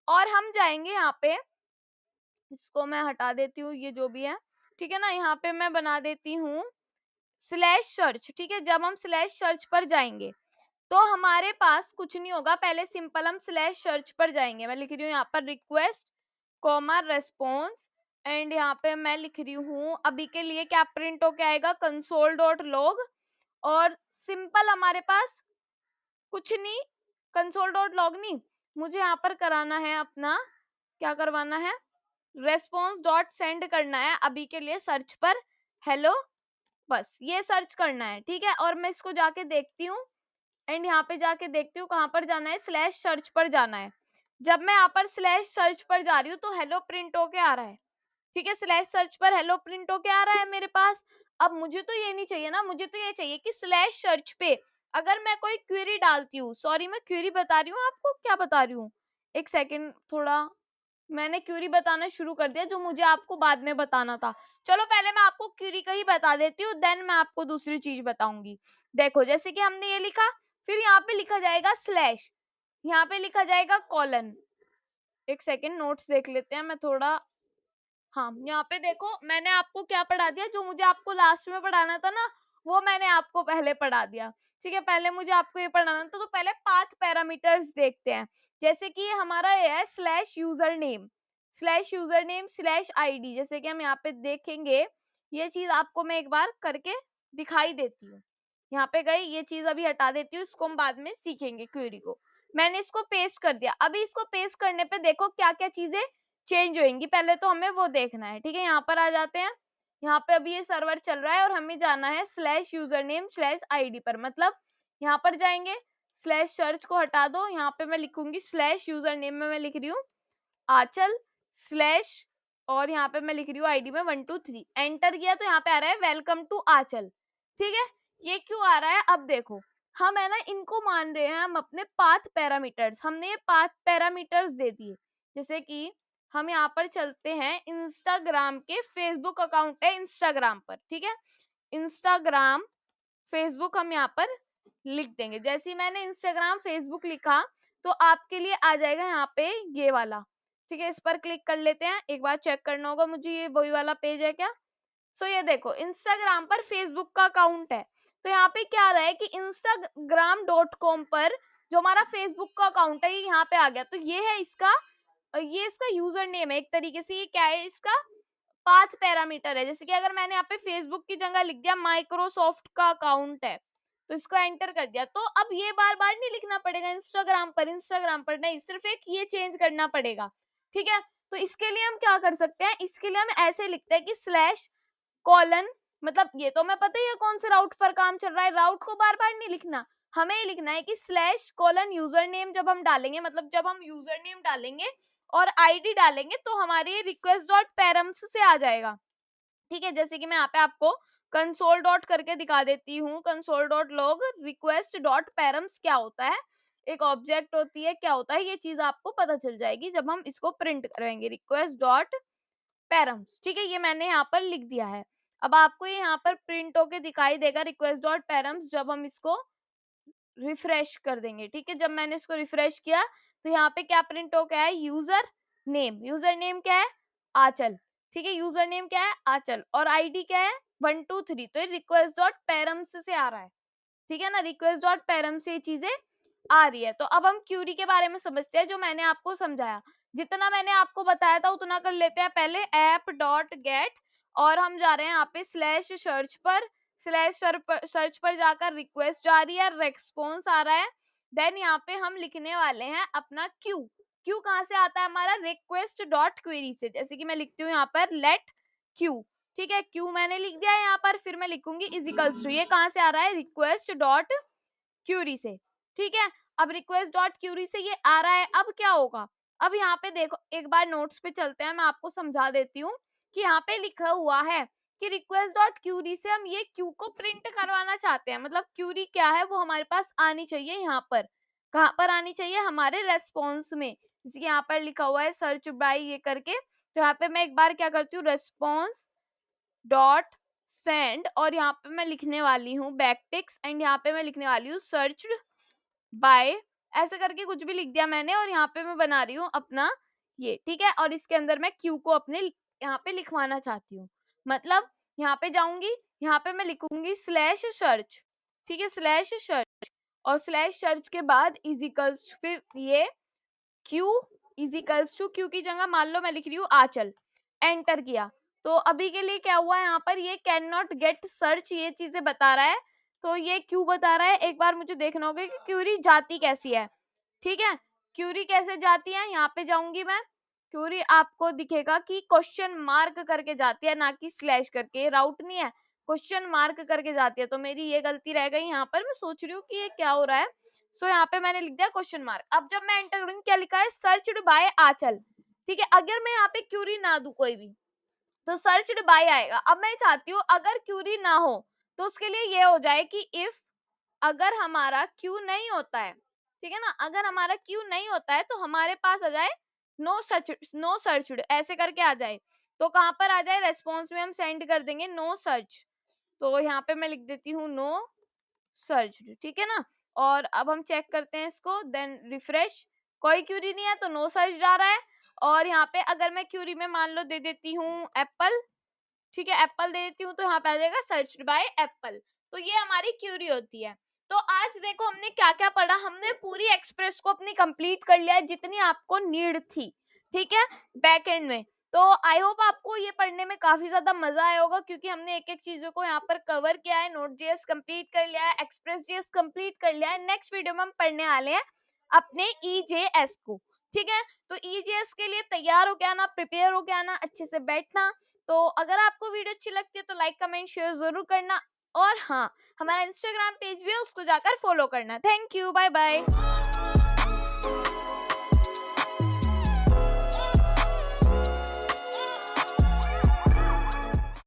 और हम जाएंगे यहाँ पे, इसको मैं हटा देती हूँ ये जो भी है, ठीक है ना, यहाँ पे मैं बना देती हूँ स्लैश सर्च, ठीक है, जब हम स्लैश सर्च पर जाएंगे तो हमारे पास कुछ नहीं होगा, पहले सिंपल हम स्लैश सर्च पर जाएंगे। मैं लिख रही हूँ यहाँ पर रिक्वेस्ट कॉमा रेस्पॉन्स एंड यहाँ पे मैं लिख रही हूँ अभी के लिए क्या प्रिंट होके आएगा, कंसोल डॉट लॉग, और सिंपल हमारे पास कुछ नहीं, कंसोल डॉट लॉग नहीं, मुझे यहाँ पर कराना है अपना, क्या करवाना है, रेस्पॉन्स डॉट सेंड करना है अभी के लिए सर्च पर हेलो, बस ये सर्च करना है, ठीक है, और मैं इसको जाके देखती हूँ एंड यहाँ पे जाके देखती हूँ कहाँ पर जाना है, स्लैश सर्च पर जाना है। जब मैं यहाँ पर स्लैश सर्च पर जा रही हूँ तो हेलो प्रिंट होके आ रहा है, ठीक है, स्लैश सर्च पर हेलो प्रिंट होके आ रहा है मेरे पास। अब मुझे तो ये नहीं चाहिए ना, मुझे तो ये चाहिए कि स्लैश सर्च पे अगर मैं कोई क्वेरी डालती हूँ, सॉरी मैं क्वेरी बता रही हूँ आपको, क्या बता रही हूँ, एक सेकेंड, थोड़ा मैंने क्यूरी बताना शुरू कर दिया जो मुझे आपको बाद में बताना था। चलो पहले मैं आपको क्यूरी का ही बता देती हूँ, देन मैं आपको दूसरी चीज बताऊंगी। देखो जैसे कि हमने ये लिखा, फिर यहाँ पे लिखा जाएगा स्लैश, यहाँ पे लिखा जाएगा कॉलन, एक सेकेंड नोट्स देख लेते हैं, मैं थोड़ा, हाँ यहाँ पे देखो मैंने आपको क्या पढ़ा दिया, जो मुझे आपको लास्ट में पढ़ाना था ना वो मैंने आपको पहले पढ़ा दिया, ठीक है, पहले मुझे आपको ये पढ़ाना था, तो पहले पाथ पैरामीटर्स देखते हैं। जैसे कि ये हमारा ये है slash user name slash ID, जैसे कि हम यहाँ पे देखेंगे, ये चीज आपको मैं एक बार करके दिखाई देती हूँ। यहाँ पे गई ये चीज अभी हटा देती हूँ, इसको हम बाद में सीखेंगे क्वेरी को। मैंने इसको पेस्ट कर दिया, अभी इसको पेस्ट करने पे देखो क्या क्या चीजें चेंज होएंगी, पहले तो हमें वो देखना है, ठीक है, यहाँ पर आ जाते हैं। यहाँ पे अभी ये सर्वर चल रहा है और हमें जाना है slash user name slash ID पर, मतलब यहाँ पर जाएंगे, स्लैश सर्च को हटा दो, यहाँ पे मैं लिखूंगी स्लैश यूजर नेम में मैं लिख रही हूँ आंचल स्लैश, और यहाँ पे मैं लिख रही हूँ आईडी में 123, एंटर किया तो यहाँ पे आ रहा है वेलकम टू आंचल, ठीक है, ये क्यों आ रहा है, अब देखो हम है ना इनको मान रहे हैं हम अपने पाथ पैरामीटर्स, हमने ये पाथ पैरामीटर्स दे दिए। जैसे कि हम यहाँ पर चलते हैं इंस्टाग्राम के, फेसबुक अकाउंट है इंस्टाग्राम पर, ठीक है, इंस्टाग्राम फेसबुक हम यहाँ पर लिख देंगे। जैसे ही मैंने इंस्टाग्राम फेसबुक लिखा तो आपके लिए आ जाएगा यहाँ पे ये वाला, ठीक है, इस पर क्लिक कर लेते हैं, एक बार चेक करना होगा मुझे ये वही वाला पेज है क्या। सो ये देखो इंस्टाग्राम पर फेसबुक का अकाउंट है, तो यहाँ पे क्या आ रहा है कि instagram.com पर जो हमारा फेसबुक का अकाउंट है ये यहाँ पे आ गया, तो ये है इसका, ये इसका यूजर नेम है एक तरीके से, ये क्या है इसका पाथ पैरामीटर है। जैसे कि अगर मैंने यहाँ पे फेसबुक की जगह लिख दिया माइक्रोसॉफ्ट का अकाउंट है, तो इसको एंटर कर दिया, तो अब ये बार बार नहीं लिखना पड़ेगा इंस्टाग्राम पर नहीं, सिर्फ एक ये चेंज करना पड़ेगा, ठीक है। तो इसके लिए हम क्या कर सकते हैं, इसके लिए हम ऐसे लिखते हैं कि स्लैश कॉलन मतलब ये तो हमें पता ही है कौन से राउट पर काम चल रहा है, राउट को बार-बार नहीं लिखना। हमें ये लिखना है कि स्लैश कोलन यूज़र नेम जब हम डालेंगे, मतलब जब हम यूज़र नेम डालेंगे और आईडी डालेंगे तो हमारे रिक्वेस्ट डॉट पैरम्स से आ जाएगा। ठीक है, जैसे कि मैं यहाँ पे आपको कंसोल डॉट करके दिखा देती हूँ, console dot log request dot params क्या होता है, एक ऑब्जेक्ट होती है, क्या होता है, ये चीज आपको पता चल जाएगी जब हम इसको प्रिंट करेंगे, रिक्वेस्ट डॉट पैरम्स। ठीक है, ये मैंने यहाँ पर लिख दिया है। अब आपको ये यहाँ पर प्रिंट होके दिखाई देगा रिक्वेस्ट डॉट पैरम्स जब हम इसको रिफ्रेश कर देंगे। ठीक है, जब मैंने इसको रिफ्रेश किया तो यहाँ पे क्या प्रिंट हो गया है, यूजर नेम। यूजर नेम क्या है, आंचल। ठीक है, यूजर नेम क्या है, आंचल, और आईडी क्या है 123। तो ये रिक्वेस्ट डॉट पैरम्स से आ रहा है। ठीक है ना, रिक्वेस्ट डॉट पैरम से ये चीजें आ रही है। तो अब हम क्यूरी के बारे में समझते हैं, जो मैंने आपको समझाया। जितना मैंने आपको बताया था उतना कर लेते हैं। पहले ऐप डॉट गेट, और हम जा रहे हैं यहाँ पे स्लैश सर्च पर। स्लैश सर्च पर जाकर रिक्वेस्ट जा रही है, रेस्पॉन्स आ रहा है। देन यहाँ पे हम लिखने वाले हैं अपना क्यू। क्यू कहाँ से आता है हमारा, रिक्वेस्ट डॉट क्वेरी से। जैसे कि मैं लिखती हूँ यहाँ पर लेट क्यू। ठीक है, क्यू मैंने लिख दिया है यहाँ पर, फिर मैं लिखूंगी इजिकल्स टू, ये कहाँ से आ रहा है, रिक्वेस्ट डॉट क्यूरी से। ठीक है, अब रिक्वेस्ट डॉट क्यूरी से ये आ रहा है। अब क्या होगा, अब यहाँ पे देखो, एक बार नोट्स पे चलते हैं, मैं आपको समझा देती हूँ कि यहाँ पे लिखा हुआ है कि रिक्वेस्ट डॉट क्यूरी से हम ये क्यू को प्रिंट करवाना चाहते हैं। मतलब क्यूरी क्या है वो हमारे पास आनी चाहिए यहाँ पर। कहाँ पर आनी चाहिए, हमारे रेस्पॉन्स में। जैसे कि यहाँ पर लिखा हुआ है सर्च बाय ये करके, तो यहाँ पे मैं एक बार क्या करती हूँ, रेस्पॉन्स डॉट सेंड, और यहाँ पे मैं लिखने वाली हूँ बैकटिक्स, एंड यहाँ पे मैं लिखने वाली हूँ सर्च बाय, ऐसे करके कुछ भी लिख दिया मैंने, और यहाँ पे मैं बना रही हूँ अपना ये। ठीक है, और इसके अंदर मैं क्यू को अपने यहाँ पे लिखवाना चाहती हूँ। मतलब यहाँ पे जाऊंगी, यहाँ पे मैं लिखूंगी स्लैश सर्च। ठीक है, स्लैश सर्च, और स्लैश सर्च के बाद इजिकल्स, फिर ये क्यू इजिकल्स टू, क्यू की जगह मान लो मैं लिख रही हूँ आंचल, एंटर किया। तो अभी के लिए क्या हुआ यहाँ पर, ये कैन नॉट गेट सर्च, ये चीजें बता रहा है। तो ये क्यों बता रहा है, एक बार मुझे देखना होगा कि क्यूरी जाती कैसी है। ठीक है, क्यूरी कैसे जाती है, यहाँ पे जाऊंगी मैं। क्यूरी आपको दिखेगा कि क्वेश्चन मार्क करके जाती है, ना कि स्लैश करके। राउट नहीं है, क्वेश्चन मार्क करके जाती है। तो मेरी ये गलती रह गई यहाँ पर, मैं सोच रही हूँ कि ये क्या हो रहा है। सो यहाँ पे मैंने लिख दिया क्वेश्चन मार्क। अब जब मैं एंटर करूंगी, क्या लिखा है, सर्चड बाय आंचल। ठीक है, अगर मैं यहाँ पे क्यूरी ना दूं कोई भी, तो सर्चड बाय आएगा। अब मैं चाहती हूँ अगर क्यूरी ना हो तो उसके लिए ये हो जाए कि इफ, अगर हमारा क्यू नहीं होता है, ठीक है ना, अगर हमारा क्यू नहीं होता है तो हमारे पास आ जाए नो सर्चड, ऐसे करके आ जाए। तो कहाँ पर आ जाए, रेस्पॉन्स में हम सेंड कर देंगे नो सर्च। तो यहाँ पे मैं लिख देती हूँ नो सर्च्ड। ठीक है ना, और अब हम चेक करते हैं इसको, देन रिफ्रेश, कोई क्यूरी नहीं है तो नो सर्च आ रहा है। और यहाँ पे अगर मैं क्यूरी में मान लो दे देती हूँ एप्पल, ठीक है, एप्पल दे देती हूँ, तो यहाँ पे आ जाएगा सर्च्ड बाय एप्पल। तो ये हमारी क्यूरी होती है। तो आज देखो हमने क्या क्या पढ़ा, हमने पूरी एक्सप्रेस को अपनी कंप्लीट कर लिया है जितनी आपको नीड थी। ठीक है, बैक एंड में। तो आई होप आपको ये पढ़ने में काफी ज्यादा मजा आया होगा, क्योंकि हमने एक एक चीजों को यहाँ पर कवर किया है। नोट जेएस कंप्लीट कर लिया है, एक्सप्रेस जेएस कंप्लीट कर लिया है। नेक्स्ट वीडियो में हम पढ़ने वाले हैं अपने ईजेएस को। ठीक है, तो ईजेएस के लिए तैयार हो के आना, प्रिपेयर हो के आना, अच्छे से बैठना। तो अगर आपको वीडियो अच्छी लगती है तो लाइक कमेंट शेयर जरूर करना, और हाँ, हमारा इंस्टाग्राम पेज भी है, उसको जाकर फॉलो करना। Thank you, bye bye.